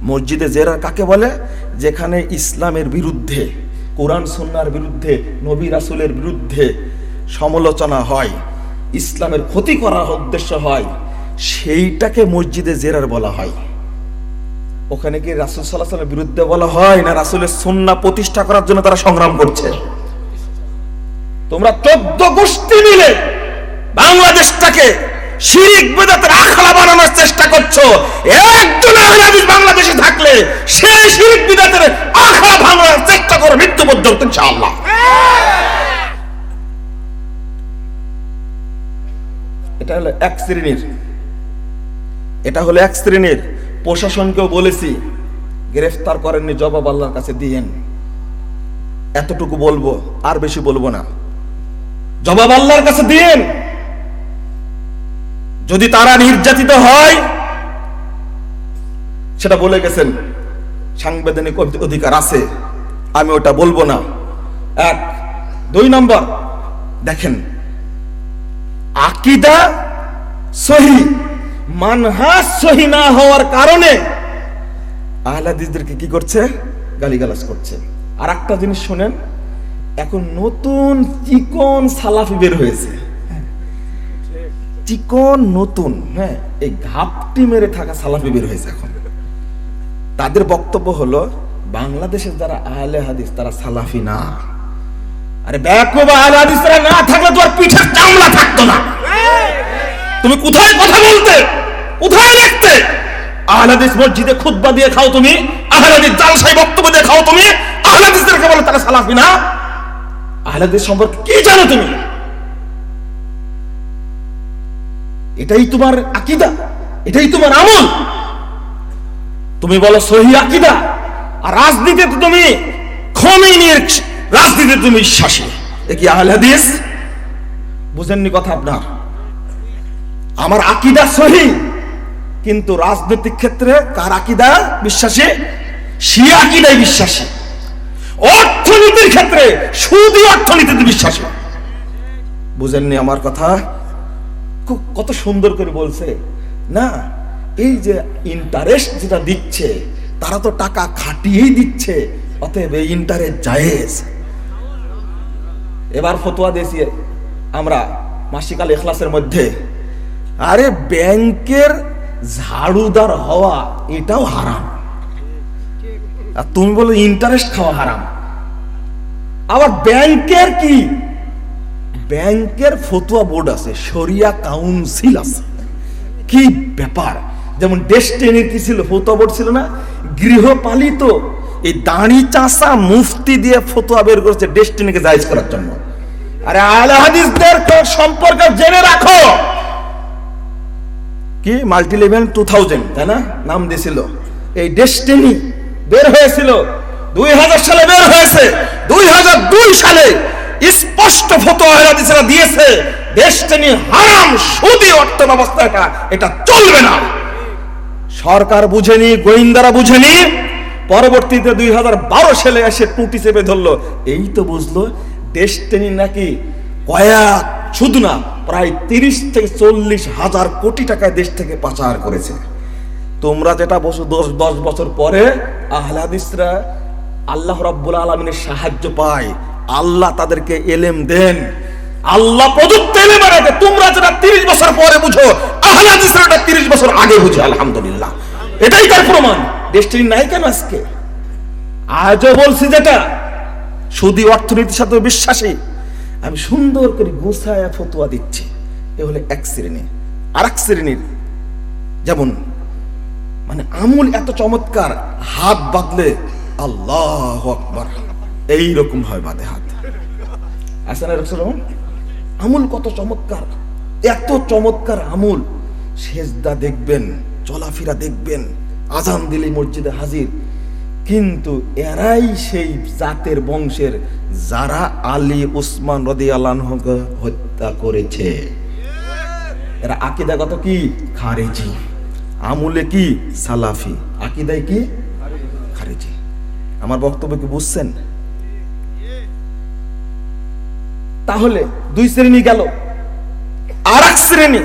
Speaker 2: মসজিদে জেরার কাকে বলে? যেখানে ইসলামের বিরুদ্ধে, কোরআন সুন্নাহর বিরুদ্ধে, নবী রাসূলের বিরুদ্ধে সমালোচনা হয়, ইসলামের ক্ষতি করার উদ্দেশ্য হয়, সেইটাকে মসজিদে জেরার বলা হয়। ওখানে কি রাসূল সাল্লাল্লাহু আলাইহি ওয়াসাল্লামের বিরুদ্ধে বলা হয়, না রাসূলের সুন্নাহ প্রতিষ্ঠা করার জন্য তারা সংগ্রাম করছে? তোমরা 14 গোষ্ঠী মিলে বাংলাদেশটাকে শিরক বিদআতের আখড়া বানানোর চেষ্টা করছো। একজন আহলে হাদিস বাংলাদেশে থাকলে সেই শিরক বিদআতের আখড়া ভাঙার চেষ্টা করো মৃত্যু পর্যন্ত ইনশাআল্লাহ। এটা হলো এক শ্রেণীর, প্রশাসনকেও বলেছি গ্রেফতার করেননি, জবাব আল্লাহর কাছে দিয়েন। এতটুকু বলবো, আর বেশি বলবো না, জবাব আল্লাহর কাছে দিয়েন। যদি তারা নির্যাতিত হয়, সেটা বলে গেছেন, সাংবিধানিক অধিকার আছে, আমি ওটা বলবো না। 1 2 নম্বর, দেখেন আকীদা সহি, মানহাজ সহি না হওয়ার কারণে আহলে হাদিসদেরকে কি করছে? গালিগালাজ করছে। আর একটা জিনিস শুনেন, এখন নতুন চিকন সালাফি বের হয়েছে, চিকন নতুন, হ্যাঁ, এই ঘাপটি মেরে থাকা সালাফি বের হয়েছে এখন। তাদের বক্তব্য হলো বাংলাদেশের যারা আহলে হাদিস তারা সালাফি না। আরে ব্যাকুব, আহলে হাদিসরা না থাকলে তো আর পিঠের চামড়া থাকতো না। তুমি কোথায় কথা বলতে, কোথায় লিখতে? আহলে হাদিস মসজিদে খুতবা দিয়ে খাও তুমি, আহলে হাদিস জালসায় বক্তব্য দিয়ে খাও তুমি, আহলে হাদিসদেরকে বলো তারা সালাফি না? আহলে হাদিস সম্পর্কে কি জানো তুমি? এটাই তোমার আকীদা, এটাই তোমার আমল। তুমি বলো সহিহ আকীদা, আর রাজনীতিতে তুমি খোমেনির রাজনীতিতে তুমি বিশ্বাসী, এ কি আহলে হাদিস? বুঝেননি কথা আপনার? আমার আকীদা সহিহ, কিন্তু রাজনৈতিক ক্ষেত্রে কার আকীদা বিশ্বাসী? শিয়া আকীদায় বিশ্বাসী। অর্থনীতির ক্ষেত্রে সুদী অর্থনীতিতে বিশ্বাসী। বুঝেননি আমার কথা? কত সুন্দর করে বলছে না, এই যে ইন্টারেস্ট যেটা দিচ্ছে, তারা তো টাকা খাটিয়েই দিচ্ছে, অতএব এই ইন্টারেস্ট জায়েজ। এবার ফতোয়া দিয়েছি আমরা মাসিক আল ইখলাসের মধ্যে, আরে ব্যাংকের ঝাড়ুদার হওয়া এটাও হারাম। আর তুমি বলো ইন্টারেস্ট খাওয়া হারাম। আবার ব্যাংকের কি, ব্যাংকের ফতুয়া বোর্ড আছে, শরিয়া কাউন্সিল আছে, কি ব্যাপার। যেমন ডেস্টিনির কি ছিল, ফতুয়া বোর্ড ছিল না, গৃহপালিত এই দাঁড়ি চাষা মুফতি দিয়ে ফতুয়া বের করেছে ডেস্টিনিকে জায়েজ করার জন্য। আরে আহলে হাদিসদের সম্পর্কে জেনে রাখো, কি মাল্টি লেভেল 2000 তাই না নাম দিয়েছিল, এই ডেস্টিনি বের হয়েছিল 2000 সালে বের হয়েছে। 2002 সালে স্পষ্ট ফতোয়া আহলে হাদিসরা দিয়েছে ডেস্টিনি হারাম, সুদী অর্থ ব্যবস্থা, এটা চলবে না। সরকার বুঝেনি, গোয়েন্দারা বুঝেনি, পরবর্তীতে 2012 সালে এসে টুটি চেপে ধরলো, এই তো বুঝলো ডেস্টিনি নাকি কয়েক, শুধু না প্রায় 30 থেকে 40 হাজার কোটি টাকায় দেশ থেকে পাচার করেছে। তোমরা যেটা বসো 10 বছর পরে আহলে হাদিসরা আল্লাহ রাব্বুল আলামিনের সাহায্য পায়, আল্লাহ তাদেরকে এলেম দেন, আল্লাহ প্রদত্ত এলেম আছে। তোমরা যেটা 30 বছর পরে বুঝো, আহলে হাদিসরা এটা 30 বছর আগে বুঝে, আলহামদুলিল্লাহ। এটাই তার প্রমাণ। ডেস্টিনি নাই কেন আজকে? আজও বলছি যেটা সুদী অর্থনীতির সাথে বিশ্বাসী, আমি সুন্দর করে গুছায়া ফতোয়া দিচ্ছি। এ হলে এক শ্রেণী। আর এক শ্রেণীর যেমন মানে আমূল এত চমৎকার, হাত বাঁধলে আল্লাহু আকবার এইরকম হয়, বাঁধে হাত। আসেন এরকম আমূল কত চমৎকার, এত চমৎকার আমূল। সেজদা দেখবেন, চলাফেরা দেখবেন, আজান দিলে মসজিদে হাজির। কিন্তু এরাই সেই জাতের বংশের যারা আলী উসমান রাদিয়াল্লাহু আনহুকে হত্যা করেছে। এরা আকীদাগত কি খারেজি, আমলে কি সালাফি, আকীদায় কি খারেজি। আমার বক্তব্য কি বুঝছেন? তাহলে দুই শ্রেণী গেল। আর এক শ্রেণী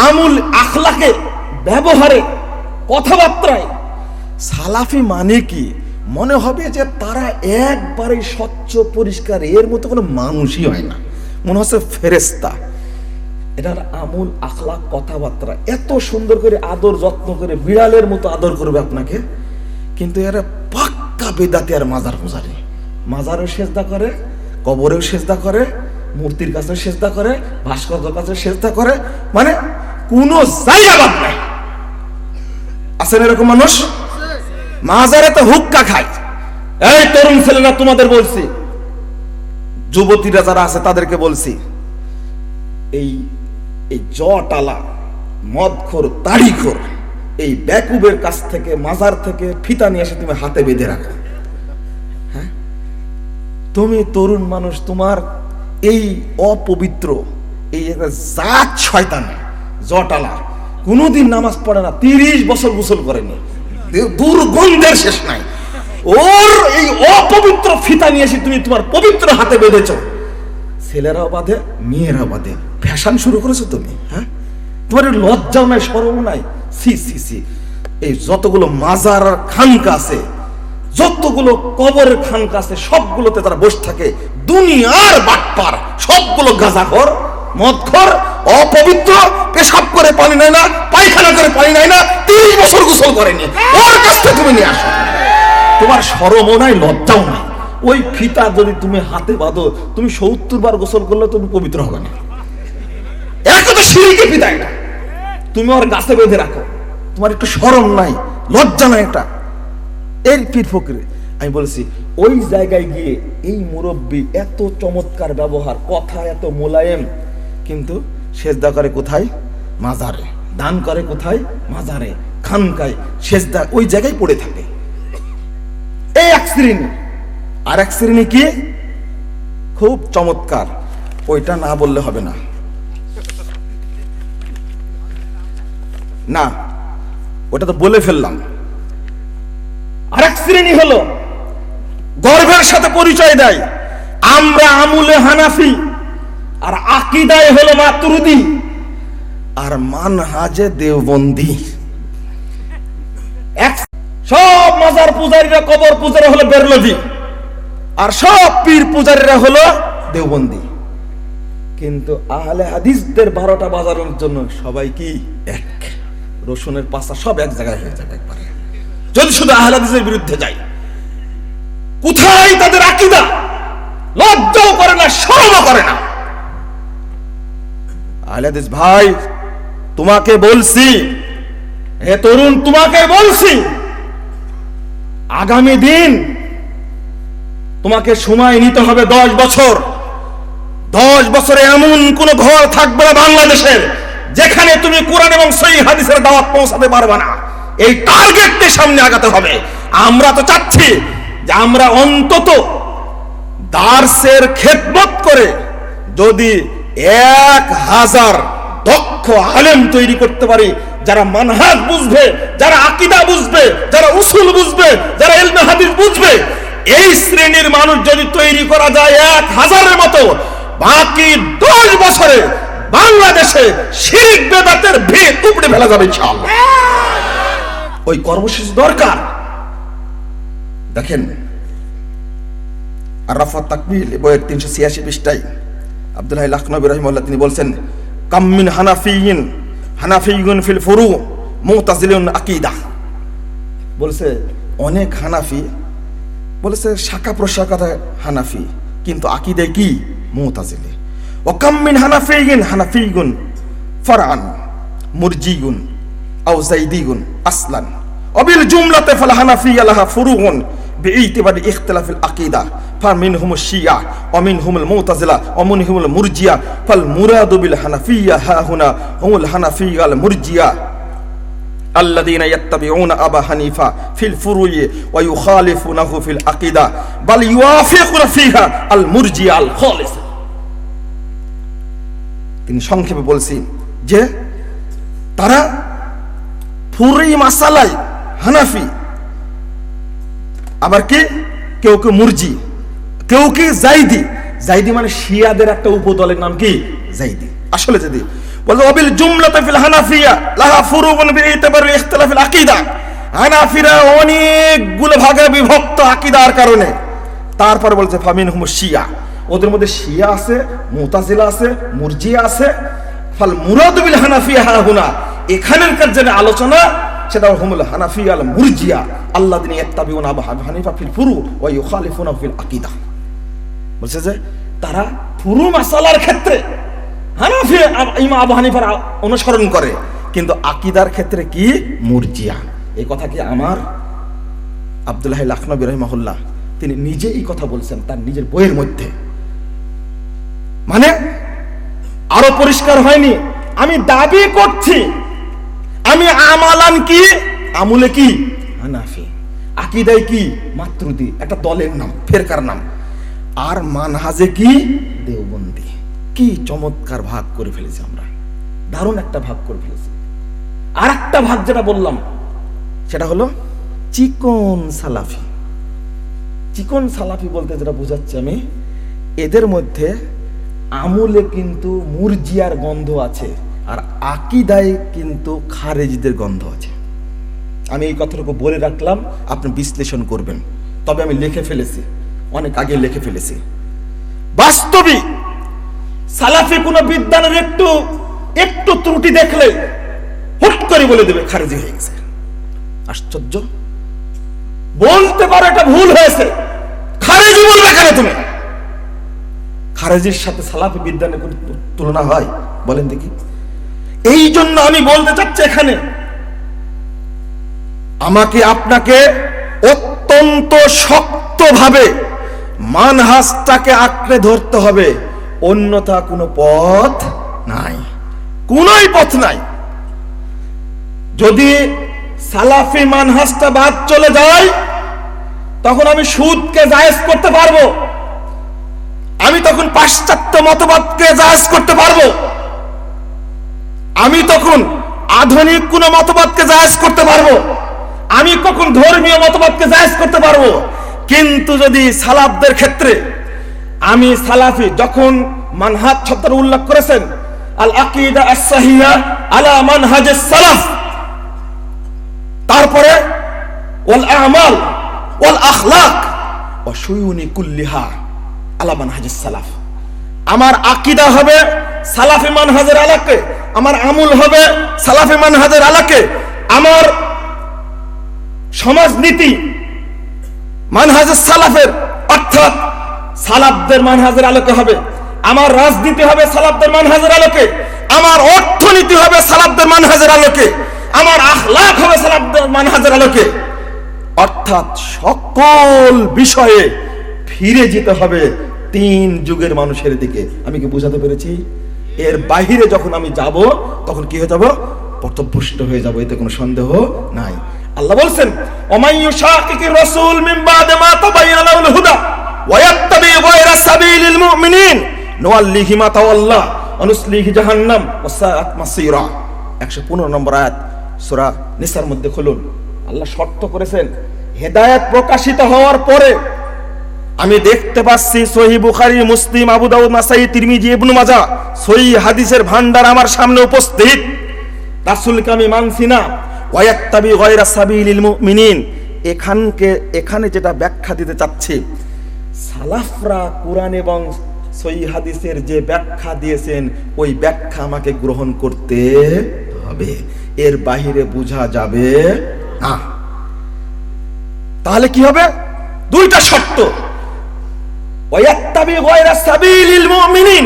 Speaker 2: আমুল আখলাকে, ব্যবহারে, কথাবার্তায় সালাফি মানে কি, মনে হবে যে তারা একবারে স্বচ্ছ পরিষ্কার, এর মতো কোনো মানুষই হয় না, মনে হচ্ছে ফেরেশতা। এটার আমুল আখলাক, কথাবার্তা এত সুন্দর করে আদর যত্ন করে বিড়ালের মতো আদর করবে আপনাকে। কিন্তু এরা পাক্কা বেদাতি আর মাজার পূজারি, মাজারেও সেজদা করে, কবরেও সেজদা করে, মূর্তির কাছে সেজদা করে, ভাস্কর্যের কাছে সেজদা করে, মানে কোনো জায়গা বাদ নাই। আছেন এরকম মানুষ? মাজারে তো হুক্কা খায়। এই তরুণ ছেলেরা তোমাদের বলছি, যুবতীরা যারা আছে তাদেরকে বলছি, এই এই জটালা, মদখোর, তাড়িখোর, এই বেকুবের কাছ থেকে, মাজার থেকে ফিতা নিয়ে এসে তুমি হাতে বেঁধে রাখো। হ্যাঁ, তুমি তরুণ মানুষ, তোমার এই অপবিত্র, এই একটা জাত শয়তান জটালা, কোনোদিন নামাজ পড়ে না, 30 বছর গোসল করেনি, দুর্গন্ধের শেষ নাই, ওর এই অপবিত্র ফিতা নিয়ে এসে তুমি তোমার পবিত্র হাতে বেঁধেছ। ছেলেরাও বাঁধে, মেয়েরাও বাঁধে, ফ্যাশন শুরু করেছো তুমি। হ্যাঁ, তোমার লজ্জাও নাই, শরমও নাই। সি সি সি, এই যতগুলো মাজার খানকা আছে, যতগুলো কবরের খানকা আছে, সবগুলোতে তারা বসে থাকে, দুনিয়ার বাটপার, সবগুলো গাঁজাখোর, মদখোর, অপবিত্র, পেশাব করে পানি নেয় না, পায়খানা করে পানি নেয় না, 30 বছর গোসল করেনি, ওর কাছ থেকে তুমি নিয়ে আসো। তোমার শরমও নাই, লজ্জাও নাই। ওই ফিতা যদি তুমি হাতে বাঁধো, তুমি 70 বার গোসল করলে তুমি পবিত্র হবে না। একটা তো শিরকি ফিতা, এটা তুমি ওর গাছে বেঁধে রাখো, তোমার একটু শরম নাই, লজ্জা নাই। এটা এর পীর ফকির। আমি বলেছি ওই জায়গায় গিয়ে এই মুরব্বী এত চমৎকার ব্যবহার, কথা এত মোলায়েম, কিন্তু সেজদা করে কোথায়? মাজারে। দান করে কোথায়? মাজারে, খানকায়, সেজদা ওই জায়গায় পড়ে থাকে। এই এক শ্রেণী। আর এক শ্রেণী কি খুব চমৎকার, ওইটা না বললে হবে না, না ওটা তো বলে ফেললাম। আরেক শ্রেণী হলো গর্বের সাথে পরিচয় দেয় আমরা আমুলে হানাফি, আর আকীদায় হলো মাতুরিদি, আর মানহাজে দেওবন্দি। সব মাজার পূজারীরা, কবর পূজারীরা হলো বেরলভী, আর সব পীর পূজারীরা হলো দেওবন্দি। কিন্তু আহলে হাদিসদের 12টা বাজানোর জন্য সবাই কি এক, রসুনের পাশা সব এক জায়গায় হয়ে যাবে একবারে। যদি শুধু আহলে হাদিসের বিরুদ্ধে যায়। কোথায় তাদের আকীদা? লজ্জাও করে না, শরমও করে না। আহলে হাদিস ভাই, তোমাকে বলছি, হে তরুণ, তোমাকে বলছি, আগামী দিন তোমাকে সময় নিতে হবে 10 বছর। 10 বছরে এমন কোন ঘর থাকবে না বাংলাদেশের যেখানে তুমি কোরআন এবং সহিহ হাদিসের দাওয়াত পৌঁছাতে পারবে না। এই টার্গেট নিয়ে সামনে আগাতে হবে। আমরা তো চাচ্ছি যে আমরা অন্তত দার্সের খেদমত করে যদি 1000 দক্ষ আলেম তৈরি করতে পারি, যারা মানহাজ বুঝবে, যারা আকীদা বুঝবে, যারা উসুল বুঝবে, যারা ইলমে হাদিস বুঝবে, এই শ্রেণীর মানুষ যদি তৈরি করা যায় 1000-এর মতো, বাকি 10 বছরে বাংলাদেশে শিরক বেদাতের ভিত উপড়ে ফেলা যাবে ইনশাআল্লাহ। ওই কর্মসূচি দরকার। দেখেন আর রাফাত তাকবিল বইয়ের 386 পৃষ্ঠায় আব্দুল্লাহ লাখনবী রাহিমাহুল্লাহ তিনি বলছেন, কাম্মিন হানাফিয়ুন ফিল ফুরু মুতাজিলিউন আকীদা। বলছে অনেক হানাফি, বলেছে শাখা প্রশাখা হানাফি, কিন্তু আকীদায় কি? মুতাজিলি। ওয়া কাম্মিন হানাফিয়ুন ফারআন মুরজিয়ুন আও যাইদিয়ুন আসলান। অবিল জুমলাতে ফাল হানাফিয়া লাহা ফুরুউন বিইতিবারি ইখতিলাফিল আকীদা ফামিনহুমুশ শিয়া ওয়া মিনহুমুল মুতাজিলা ওয়া মিনহুমুল মুরজিয়া ফাল মুরাদু বিল হানাফিয়া হা হুনা হুমুল হানাফিয়াল মুরজিয়া আল্লাযীনা ইয়াত্তাবিউনা আবা হানিফা ফিল ফুরুই ওয়া ইউখালিফুনাহু ফিল আকীদা বাল ইউয়াফিকুনা ফিহা আল মুরজিয়া আল খালিস। তিনি সংক্ষেপে বলছি যে তারা ফুরুই মাসালায় হানাফি, আবার কি কেউ কেউ মুরজি, কেউ কি জাইদি। জাইদি মানে শিয়াদের একটা উপদলের নাম কি? জাইদি। আসলে যদি বলে অবিল জুমলাতে ফিল হানাফিয়া লাহা ফুরুউন বিইতিবারি ইখতিলাফিল আকীদা, হানাফিরা অনেকগুলো ভাগে বিভক্ত আকীদার কারণে। তারপর বলছে ফামিনহুমুশ শিয়া, ওদের মধ্যে শিয়া আছে, মুতাজিলা আছে, মুরজিয়া আছে। ফাল মুরাদু বিল হানাফিয়া হা হুনা, এখানকার যে আলোচনা সেটা হুমুল হানাফিয়াল মুরজিয়া আল্লাযীনা ইয়াত্তাবিউনা আবা হানিফা ফিল ফুরু ওয়া ইউখালিফুনা ফিল আকীদা। বলছে যে তারা ফুরু মাসালার ক্ষেত্রে হানাফি ইমাম আবু হানিফার অনুসরণ করে, কিন্তু আকীদার ক্ষেত্রে কি? মুরজিয়া। এই কথা কি আমার আব্দুল্লাহ লাখনবী রাহিমাহুল্লাহ তিনি নিজে এই কথা বলছেন তার নিজের বইয়ের মধ্যে। মানে আরো পরিষ্কার হয়নি, আমি দাবি করছি আমি আমালান কি, আমুলে কি হানাফি, আকীদায় কি মাতুরিদি, একটা দলের নাম, ফেরকার নাম, আর মানহাজে কি দেওবন্দি। কি চমৎকার ভাগ করে ফেলেছি আমরা, দারুণ একটা ভাগ করে ফেলেছি। আর একটা ভাগ যেটা বললাম সেটা হলো চিকন সালাফি। চিকন সালাফি বলতে যেটা বোঝাচ্ছি আমি, এদের মধ্যে আমলে কিন্তু মুরজিয়ার গন্ধ আছে, আর আকীদায় কিন্তু খারেজিদের গন্ধ আছে। আমি এই কথাটুকু বলে রাখলাম, আপনি বিশ্লেষণ করবেন। তবে আমি লিখে ফেলেছি, অনেক আগে লিখে ফেলেছি। বাস্তবিক সালাফি কোন বিদ্যানের একটু ত্রুটি দেখলে হুট করে বলে দেবে খারেজি হয়ে গেছে। আশ্চর্য, বলতে পারো এটা ভুল হয়েছে, খারেজি বলবে কেন তুমি? খারেজির সাথে সালাফি বিদ্যানের কোন তুলনা হয়? বলেন দেখি। এই জন্য আমি বলতে চাচ্ছি এখানে আমাকে আপনাকে অত্যন্ত শক্তভাবে মানহাজটাকে আঁকড়ে ধরতে হবে, অন্যথা কোনো পথ নাই, কোনোই পথ নাই। যদি সালাফি মানহাজটা বাদ চলে যায় তখন আমি সুদকে জায়েজ করতে পারবো, আমি তখন পাশ্চাত্য মতবাদকে জায়েজ করতে পারবো, আমি তখন আধুনিক কোন মতবাদকে জায়েজ করতে পারবো, আমি কখন ধর্মীয় মতবাদকে জায়েজ করতে পারবো। কিন্তু যদি সালাফদের ক্ষেত্রে আমি সালাফি, যখন মানহাজ শব্দটা উল্লেখ করেছেন আল আকীদা আস-সাহিহা আলা মানহাজিস সালাফ, তারপরে ওয়াল আমাল ওয়াল আখলাক ওয়া শুয়ুনি কুল্লিহা আলা মানহাজিস সালাফ, আমার আকীদা হবে সালাফি মানহাজের আলোকে, আমার আমল হবে সালাফি মানহাজের আলোকে, আমার সমাজনীতি মানহাজুস সালাফের, অর্থাৎ সালাফদের মানহাজের আলোকে হবে। আমার রাজনীতি হবে সালাফদের মানহাজের আলোকে, আমার অর্থনীতি হবে সালাফদের মানহাজের আলোকে, আমার আখলাক হবে সালাফদের মানহাজের আলোকে। অর্থাৎ সকল বিষয়ে ফিরে যেতে হবে 3 যুগের মানুষের দিকে। আমি কি বুঝাতে পেরেছি? এর বাহিরে যখন আমি যাব তখন কি হয়ে যাব? পথভ্রষ্ট হয়ে যাব, এতে কোনো সন্দেহ নাই। আল্লাহ বলছেন, ওমাইয়ু শাকিকির রাসূল মিন বাদে মা তাবায়্যানা লাহুল হুদা ওয়া ইয়াত্তাবি গায়রা সাবিলিল মুমিনিন নুওয়াল্লিহি মা তাওয়াল্লা ওয়া নুসলিহি জাহান্নাম ওয়া সাআত মাসীরা। 115 নম্বর আয়াত সূরা নিসার মধ্যে খুলুন। আল্লাহ শর্ত করেছেন, হেদায়েত প্রকাশিত হওয়ার পরে আমি দেখতে পাচ্ছি সহিহ বুখারী, মুসলিম, আবু দাউদ, নাসাই, তিরমিজি, ইবনে মাজাহ সহিহ হাদিসের ভান্ডার আমার সামনে উপস্থিত। রাসূলকে আমি মানছি না। ওয়ায়াত্তাবি গায়রা সাবিলিল মুমিনিন, এখানে যেটা ব্যাখ্যা দিতে চাচ্ছি, সালাফরা কোরআন এবং সহিহ হাদিসের যে ব্যাখ্যা দিয়েছেন ওই ব্যাখ্যা আমাকে গ্রহণ করতে হবে, এর বাহিরে বোঝা যাবে না। তাহলে কি হবে? 2টা শর্ত। ওয়ায়াত্তাবি গায়রা সাবিলিল মুমিনিন,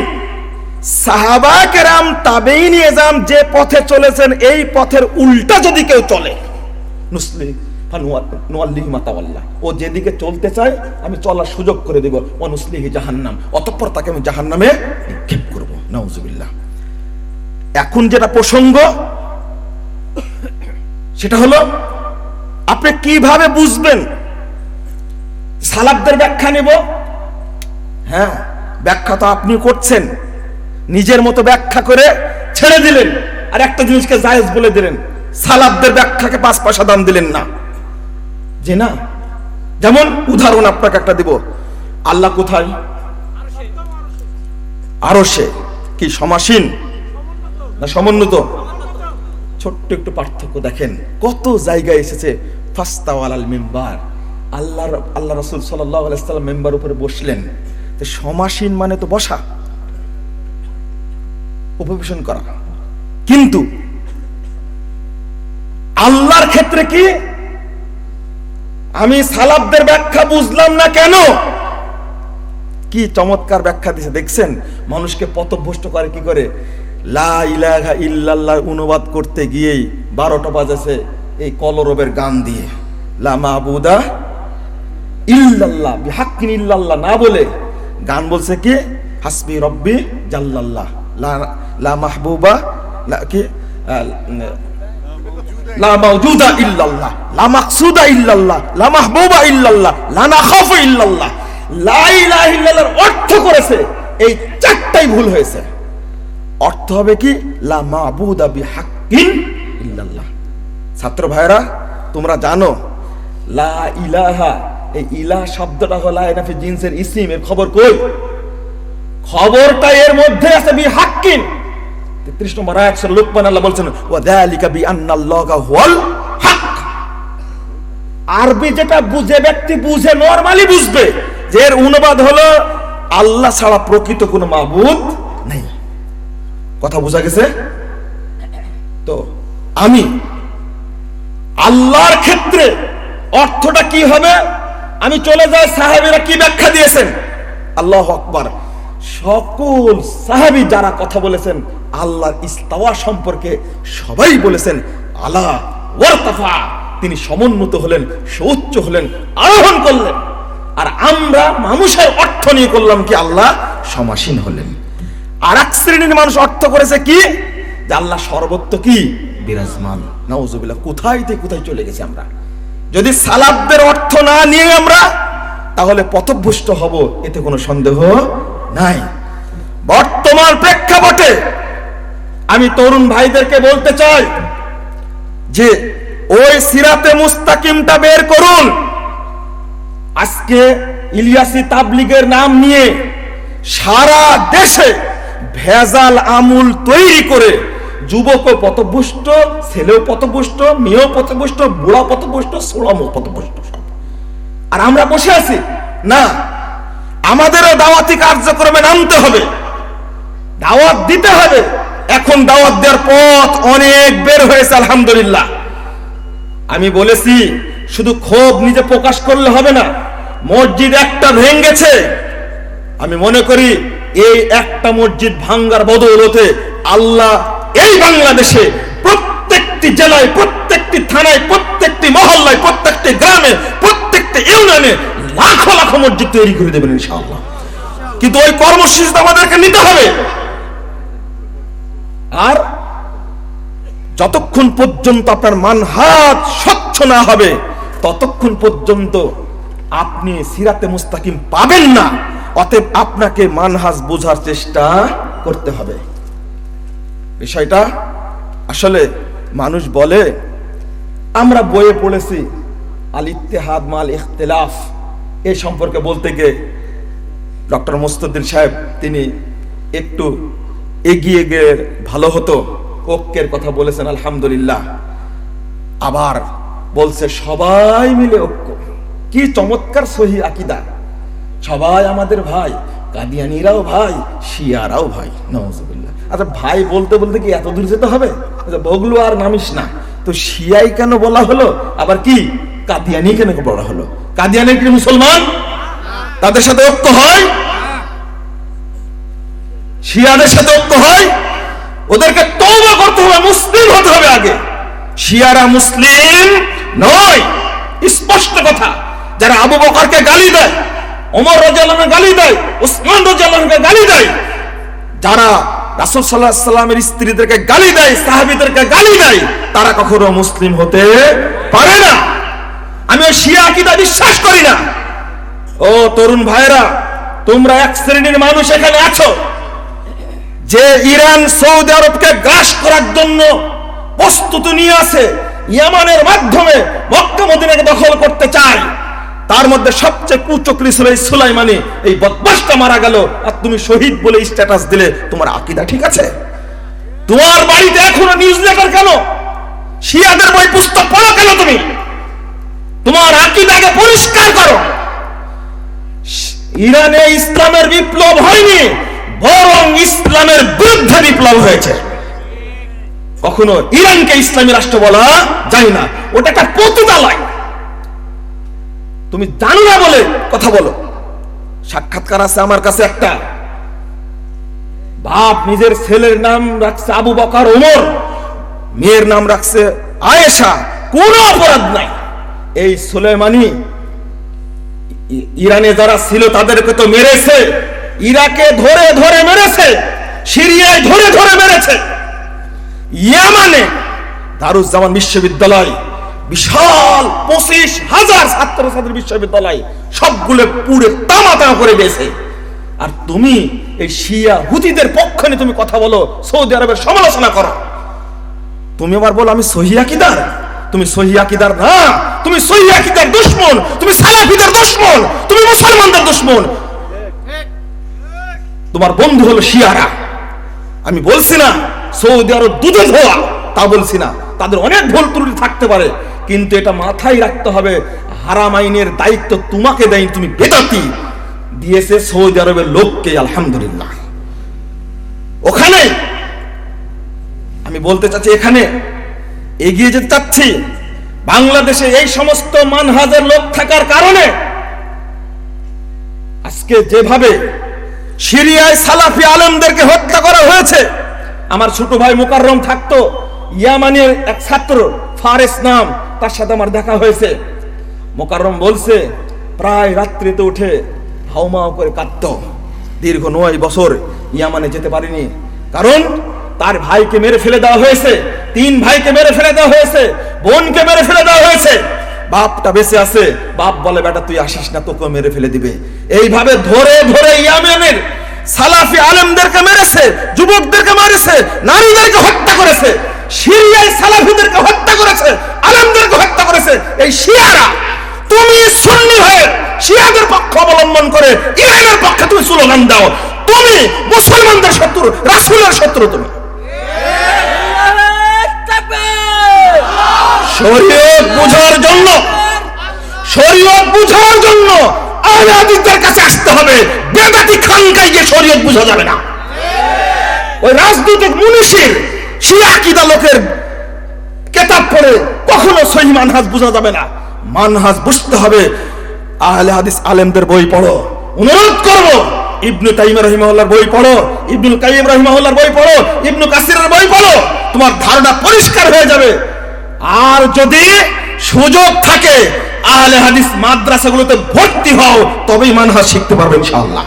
Speaker 2: সাহাবা কেরাম তাবেঈন এজাম যে পথে চলেছেন এই পথের উল্টা যদি কেউ চলে, নুওয়াল্লিহি মা তাওয়াল্লা, ও যেদিকে চলতে চায় আমি চলার সুযোগ করে দেব, ওয়া নুসলিহি জাহান্নাম, অতঃপর তাকে আমি জাহান্নামে নিক্ষেপ করব। নাউযুবিল্লাহ। এখন যেটা প্রসঙ্গ সেটা হলো, আপনি কিভাবে বুঝবেন সালাফদের ব্যাখ্যা নেব? হ্যাঁ, ব্যাখ্যা তো আপনি করছেন, নিজের মতো ব্যাখ্যা করে ছেড়ে দিলেন, আর একটা জিনিসকে জায়েজ বলে দিলেন, সালাফদের ব্যাখ্যাকে 5 পয়সা দাম দিলেন না। যে না, যেমন উদাহরণ আপনাকে একটা দিব। আল্লাহ কোথায়? আরশে। কি সমাসীন না সমুন্নত? ছোট্ট একটু পার্থক্য দেখেন, কত জায়গায় এসেছে ফাস্তাওয়া আলাল মিম্বার, আল্লাহ রাসূল সাল্লাল্লাহু আলাইহি ওয়াসাল্লাম মিম্বার উপরে বসলেন। তো সমাসীন মানে তো বসা, উপবেশন করা। কিন্তু আল্লাহর ক্ষেত্রে কি? আমি সালাফদের ব্যাখ্যা বুঝলাম না কেন? কি চমৎকার ব্যাখ্যা দিয়েছে দেখছেন। মানুষকে পথভ্রষ্ট করে কি করে? লা ইলাহা ইল্লাল্লাহ অনুবাদ করতে গিয়েই 12টা বাজেছে এই কলরবের গান দিয়ে। লা মাবুদা ইল্লাল্লাহ বিহাক্কিন ইল্লাল্লাহ না বলে গান বলছে কি? হাসবি রব্বি জাল্লাল্লাহ, লা মাহবুবা লা কি লা মাওজুদা ইল্লাল্লাহ, লা মাকসুদা ইল্লাল্লাহ, লা মাহবুবা ইল্লাল্লাহ, লা নাখাফু ইল্লাল্লাহ। লা ইলাহা ইল্লাল্লাহর অর্থ করেছে এই 4টাই ভুল হয়েছে। অর্থ হবে কি? লা মাবুদা বিহাক্কিন ইল্লাল্লাহ। ছাত্র ভাইরা, তোমরা জানো লা ইলাহা, এই ইলাহ শব্দটা হলো এনাফি জিনসের ইসিম। এর খবর কই? খবরটা এর মধ্যে আছে বিহাক্কিন। 33 নম্বর আয়াত সূরা লুকমান আল্লাহ বলছেন, ওয়া যালিকা বিআন্নাল্লাহা হুয়াল হক। আরবি যেটা বুঝে ব্যক্তি বুঝে, নরমালি বুঝবে যে এর অনুবাদ হলো আল্লাহ ছাড়া প্রকৃত কোনো মাবুদ নেই। কথা বোঝা গেছে? তো আমি আল্লাহর ক্ষেত্রে অর্থটা কি হবে? আমি চলে যাই সাহাবীরা কি ব্যাখ্যা দিয়েছেন। আল্লাহু আকবার। সকল সাহাবী যারা কথা বলেছেন আল্লাহর ইস্তাওয়া সম্পর্কে, সবাই বলেছেন আলা ওয়ারতাফা, তিনি সমুন্নত হলেন, সুউচ্চ হলেন, আরোহণ করলেন। আর আমরা মানুষের অর্থ নিয়ে করলাম কি? আল্লাহ সমাসীন হলেন। আর এক শ্রেণীর মানুষ অর্থ করেছে কি? যে আল্লাহ সর্বত্র কি? বিরাজমান। নাউজুবিল্লাহ। কোথায় থেকে কোথায় চলে গেছি আমরা। যদি সালাফদের অর্থ না নিয়ে আমরা, তাহলে পথভ্রষ্ট হব, এতে কোনো সন্দেহ নাই। বর্তমান প্রেক্ষাপটে আমি তরুণ ভাইদেরকে বলতে চাই যে ওই সিরাতে মুস্তাকিমটা বের করুন। আজকে ইলিয়াসি তাবলীগের নাম নিয়ে সারা দেশে ভেজাল আমুল তৈরি করে যুবকও পথভ্রষ্ট, ছেলেও পথভ্রষ্ট, মেয়েও পথভ্রষ্ট, বুড়া পথভ্রষ্ট, ছোড়ামও পথভ্রষ্ট। আর আমরা বসে আছি না। আমাদেরও দাওয়াতি কার্যক্রমে নামতে হবে, দাওয়াত দিতে হবে। এখন দাওয়াত দেওয়ার পথ অনেক বের হয়েছে আলহামদুলিল্লাহ। আমি বলেছি শুধু ক্ষোভ নিজে প্রকাশ করলে হবে না। মসজিদ একটা ভেঙেছে, আমি মনে করি এই একটা মসজিদ ভাঙ্গার বদৌলতে আল্লাহ এই বাংলাদেশে প্রত্যেকটি জেলায়, প্রত্যেকটি থানায়, প্রত্যেকটি মহল্লায়, প্রত্যেকটি গ্রামে, প্রত্যেকটি ইউনিয়নে লাখো লাখো মসজিদ তৈরি করে দেবেন ইনশাআল্লাহ। কিন্তু ওই কর্মসূচি আমাদেরকে নিতে হবে। আর যতক্ষণ পর্যন্ত আপনার মানহাজ স্বচ্ছ না হবে ততক্ষণ পর্যন্ত আপনি সিরাতে মুস্তাকিম পাবেন না। অতএব আপনাকে মানহাজ বোঝার চেষ্টা করতে হবে। বিষয়টা আসলে মানুষ বলে, আমরা বইয়ে পড়েছি আল ইত্তেহাদ মাল ইখতিলাফ, এই সম্পর্কে বলতে গিয়ে ডক্টর মুস্তাদিন সাহেব তিনি একটু এগিয়ে গিয়ে ভালো হতো, ঐক্যের কথা বলেছেন আলহামদুলিল্লাহ। আবার বলছে সবাই মিলে ঐক্য, কি চমৎকার সহি আকীদা, সবাই আমাদের ভাই, কাদিয়ানীরাও ভাই, শিয়ারাও ভাই, নাউজুবিল্লাহ। আচ্ছা ভাই বলতে বলতে কি এত দূর যেতে হবে? আচ্ছা বগলু আর নামিস না তো, শিয়াই কেন বলা হলো, আবার কি কাদিয়ানী কেন বলা হলো? কাদিয়ানী কি মুসলমান? তাদের সাথে ঐক্য হয়? শিয়াদের সাথে ঐক্য হয়? ওদেরকে তওবা করতে হবে, মুসলিম হতে হবে আগে। শিয়ারা মুসলিম নয়, স্পষ্ট কথা। যারা আবু বকরকে গালি দেয়, ওমর রাদিয়াল্লাহু আনহুকে গালি দেয়, উসমান রাদিয়াল্লাহু আনহুকে গালি দেয়, যারা রাসূল সাল্লাল্লাহু আলাইহি সাল্লামের স্ত্রীদেরকে গালি দেয়, সাহাবীদেরকে গালি দেয়, তারা কখনো মুসলিম হতে পারে না। আমি ওই শিয়া আকীদা বিশ্বাস করি না। ও তরুণ ভাইরা, তোমরা এক শ্রেণীর মানুষ এখানে আছো যে ইরান সৌদি আরবকে গ্রাস করার জন্য প্রস্তুতি নিয়ে আছে, ইয়ামানের মাধ্যমে মক্কা মদিনাকে দখল করতে চায়। তার মধ্যে সবচেয়ে কুচক্রী ছিল এই সুলাইমানি, এই বদমাশটা মারা গেল, আর তুমি শহীদ বলে স্ট্যাটাস দিলে। তোমার আকীদা ঠিক আছে? তোমার বাড়িতে এখনো নিউজ লেটার কেন? শিয়াদের বই পুস্তক পড়ো কেন তুমি? তোমার আকীদাকে পরিষ্কার করো। ইরানে ইসলামের বিপ্লব হয়নি, বরং ইসলামের বিরুদ্ধে বিপ্লব হয়েছে। কখনো ইরানকে ইসলামী রাষ্ট্র বলা যায় না, ওটা একটা পতিতালয়। তুমি জানো না বলে কথা বলো। সাক্ষাৎকার আছে আমার কাছে একটা, বাপ নিজের ছেলের নাম রাখছে আবু বকর ওমর, মেয়ের নাম রাখছে আয়েশা, কোনো অপরাধ নাই। এই সুলাইমানি ইরানে যারা ছিল তাদেরকে তো মেরেছে, ইরাকে ধরে ধরে মেরেছে, সিরিয়ায় ধরে ধরে মেরেছে, ইয়ামানে দারুজ্জামান বিশ্ববিদ্যালয়, বিশাল 25,000 ছাত্রছাত্রী বিশ্ববিদ্যালয়, সবগুলো পুরো তামাতামা করে দিয়েছে। আর তুমি এই শিয়া হুতিদের পক্ষ নিয়ে তুমি কথা বলো, সৌদি আরবের সমালোচনা করো। তুমি আবার বলো আমি সহিহ আকীদার। তুমি সহিহ আকীদার না, তুমি সহিহ আকীদার দুশমন, তুমি সালাফিদের দুশমন, তুমি মুসলমানদের দুশমন। তোমার বন্ধু হলো শিয়ারা। আমি বলছি না সৌদি আরব দুধে ধোয়া, তা বলছি না, তাদের অনেক ভুল ত্রুটি থাকতে পারে, কিন্তু এটা মাথায় রাখতে হবে হারাম আইনের দায়িত্ব তোমাকে দেয়, তুমি বেদাতি দিয়েছে সৌদি আরবের লোককে। আলহামদুলিল্লাহ। ওখানে আমি বলতে চাচ্ছি, এখানে এগিয়ে যেতে চাচ্ছি। বাংলাদেশে এই সমস্ত মানহাজের লোক থাকার কারণে আজকে যেভাবে সিরিয়ায় সালাফি আলেমদেরকে হত্যা করা হয়েছে। আমার ছোট ভাই মুকাররম থাকতো, ইয়ামানের এক ছাত্র ফারেস নাম, তার সাথে আমার দেখা হয়েছে। মুকাররম বলছে প্রায় রাত্রিতে উঠে হাউমাউ করে কাঁদতো। দীর্ঘ 9 বছর ইয়ামানে যেতে পারিনি, কারণ তার ভাইকে মেরে ফেলে দেওয়া হয়েছে, 3 ভাইকে মেরে ফেলে দেওয়া হয়েছে, বোনকে মেরে ফেলে দেওয়া হয়েছে। বাপটা বেঁচে আছে, বাপ বলে বেটা তুই আসিস না, তোকে মেরে ফেলে দিবে। এইভাবে ধরে ধরে ইয়ামেনের সালাফি আলেমদেরকে মেরেছে, যুবকদেরকে মেরেছে, নারীদেরকে হত্যা করেছে, সিরিয়ায় সালাফিদেরকে হত্যা করেছে, আলেমদেরকে হত্যা করেছে এই শিয়ারা। তুমি সুন্নি হয়ে শিয়াদের পক্ষ অবলম্বন করে ইরানের পক্ষে তুমি স্লোগান দাও, তুমি মুসলমানদের শত্রু, রাসূলের শত্রু। তুমি শরীয়ত বুঝার জন্য, শরীয়ত বুঝার জন্য আহলে হাদিসদের কাছে আসতে হবে। বেদাতি খানকায় গিয়ে শরীয়ত বুঝা যাবে না। ওই রাজনৈতিক মুনিশির শিয়া আকীদা লোকের কিতাব পড়ে কখনো সহিহ মানহাজ বুঝা যাবে না। মানহাজ বুঝতে হবে। আহলে হাদিস আলেমদের বই পড়ো, অনুরোধ করব ইবনে তাইমিয়া রাহিমাহুল্লাহর বই পড়ো, ইবনুল কাইয়িম রাহিমাহুল্লাহর বই পড়ো, ইবনে কাসিরের বই পড়ো, তোমার ধারণা পরিষ্কার হয়ে যাবে। আর যদি সুযোগ থাকে আহলে হাদিস মাদ্রাসাগুলোতে ভর্তি হও, তবেই মানহাজ শিখতে পারবে ইনশাআল্লাহ।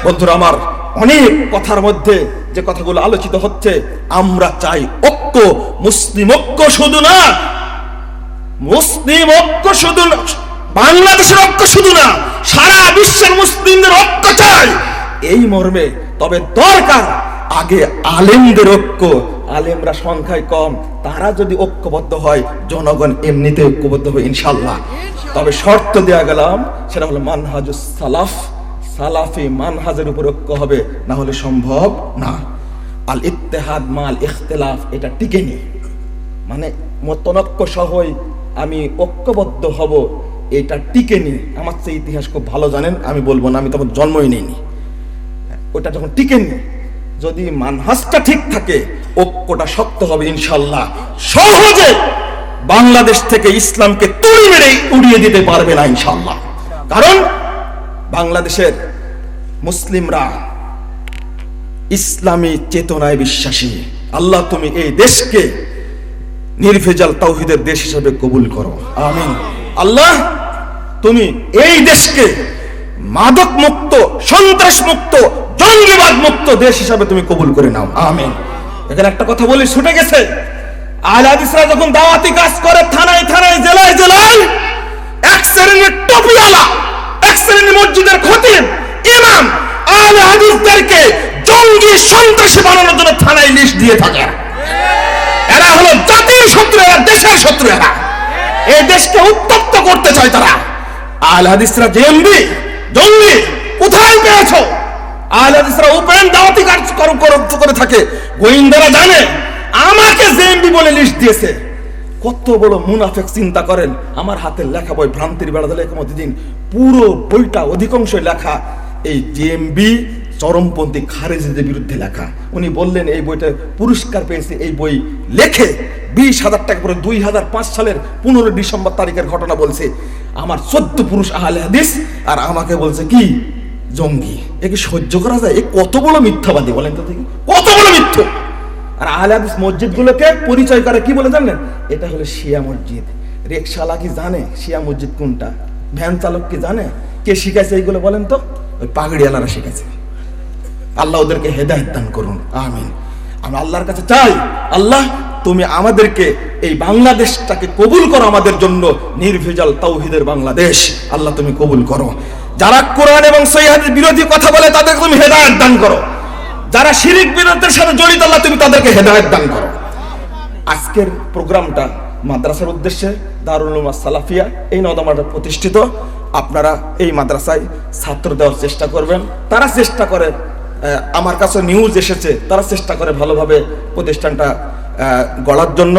Speaker 2: বন্ধুরা আমার, অনেক কথার মধ্যে যে কথাগুলো আলোচিত হচ্ছে, আমরা চাই ঐক্য, মুসলিম ঐক্য শুধু না, মুসলিম ঐক্য শুধু না, বাংলাদেশের ঐক্য শুধু না, সারা বিশ্বের মুসলিমদের ঐক্য চাই এই মর্মে। তবে দরকার আগে আলেমদের ঐক্য। আলেমরা সংখ্যায় কম, তারা যদি ঐক্যবদ্ধ হয় জনগণ এমনিতে ঐক্যবদ্ধ হবে ইনশাআল্লাহ। তবে শর্ত দেয়া গেলাম, সেটা হলো মানহাজুস সালাফ, সালাফি মানহাজের উপর ঐক্য হবে, না হলে সম্ভব না। আল ইত্তেহাদ মাল ইখতিলাফ, এটা টিকেনি, মানে মতনৈক্য সহই আমি ঐক্যবদ্ধ হব, এটা টিকেনি। আমার চেয়ে ইতিহাস খুব ভালো জানেন, আমি বলবো না, আমি তখন জন্মই নেইনি। ওটা যখন টিকেনি, যদি মানহাজটা ঠিক থাকে ঐক্যটা শক্ত হবে ইনশাআল্লাহ। সহজে বাংলাদেশ থেকে ইসলামকে তুড়ি মেরে উড়িয়ে দিতে পারবে না ইনশাআল্লাহ। কারণ বাংলাদেশের মুসলিমরা ইসলামী চেতনায় বিশ্বাসী। আল্লাহ তুমি এই দেশকে নির্ভেজাল তাওহীদের দেশ হিসেবে কবুল করো, আমিন। আল্লাহ তুমি এই দেশকে মাদক মুক্ত, সন্ত্রাস মুক্ত, জঙ্গিবাদ মুক্ত দেশ হিসাবে তুমি কবুল করে নাও, আমিন। এখানে একটা কথা বলি, ছুটে গেছে। আহলে হাদিসরা যখন দাওয়াতি কাজ করে থানায় থানায়, জেলায় জেলায়, এক শ্রেণীর টুপিওয়ালা, এক শ্রেণীর মসজিদের খতিব, ইমাম আহলে হাদিসদেরকে জঙ্গি সন্ত্রাসী বানানোর জন্য থানায় লিস্ট দিয়ে থাকে। এরা হলো জাতির শত্রু, এরা দেশের শত্রু, এরা এই দেশকে উত্তপ্ত করতে চায় তারা। আহলে হাদিসরা জেএমবি জঙ্গি কোথায় পেয়েছো? আহলে হাদিসরা ওপেন দাওয়াতি কাজ করে থাকে, গোয়েন্দারা জানে আমাকে জেএমবি বলে লিস্ট দিয়েছে। কত বড় মুনাফিক চিন্তা করেন। আমার হাতের লেখা বই ভ্রান্তির বেড়া দিলে দিন, পুরো বইটা অধিকাংশ লেখা এই জেএমবি চরমপন্থী খারেজিদের বিরুদ্ধে লেখা। উনি বললেন এই বইটা পুরস্কার পেয়েছে, এই বই লেখে 20,000 টাকা করে। 2005 সালের 15 ডিসেম্বর তারিখের ঘটনা বলছে। আমার 14 পুরুষ আহলে হাদিস, আর আমাকে বলছে কি জঙ্গি। এ কি সহ্য করা যায়? এ কত বড় মিথ্যাবাদী বলেন তো দেখি, কত বড় মিথ্যা। আর আহলে হাদিস মসজিদগুলোকে পরিচয় করে কি বলে জানেন? এটা হলো শিয়া মসজিদ। রিকশাওয়ালা কি জানে শিয়া মসজিদ কোনটা? ভ্যান চালক কি জানে? কে শিখাইছে এইগুলো বলেন তো? ওই পাগড়িওয়ালারা শিখাইছে। আল্লাহ ওদেরকে হেদায়েত দান করুন, আমিন। আমি আল্লাহর কাছে চাই, আল্লাহ তুমি আমাদেরকে এই বাংলাদেশটাকে কবুল করো, আমাদের জন্য নির্ভেজাল তাওহীদের বাংলাদেশ আল্লাহ তুমি কবুল করো। যারা কোরআন এবং সহিহ হাদিস বিরোধী কথা বলে তাদেরকে তুমি হেদায়েত দান করো। যারা শিরিক বিরোধের সাথে জড়িত আল্লাহ তুমি তাদেরকে হেদায়েত দান করো। আজকের প্রোগ্রামটা মাদ্রাসার উদ্দেশ্যে দারুল উলুম সালাফিয়া এই নদামাটা প্রতিষ্ঠিত। আপনারা এই মাদ্রাসায় ছাত্র দেওয়ার চেষ্টা করবেন। তারা চেষ্টা করে, আমার কাছে নিউজ এসেছে, তারা চেষ্টা করে ভালোভাবে প্রতিষ্ঠানটা গড়ার জন্য।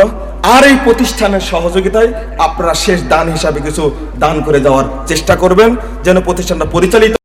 Speaker 2: আর এই প্রতিষ্ঠানের সহযোগিতায় আপনারা শেষ দান হিসাবে কিছু দান করে যাওয়ার চেষ্টা করবেন, যেন প্রতিষ্ঠানটা পরিচালিত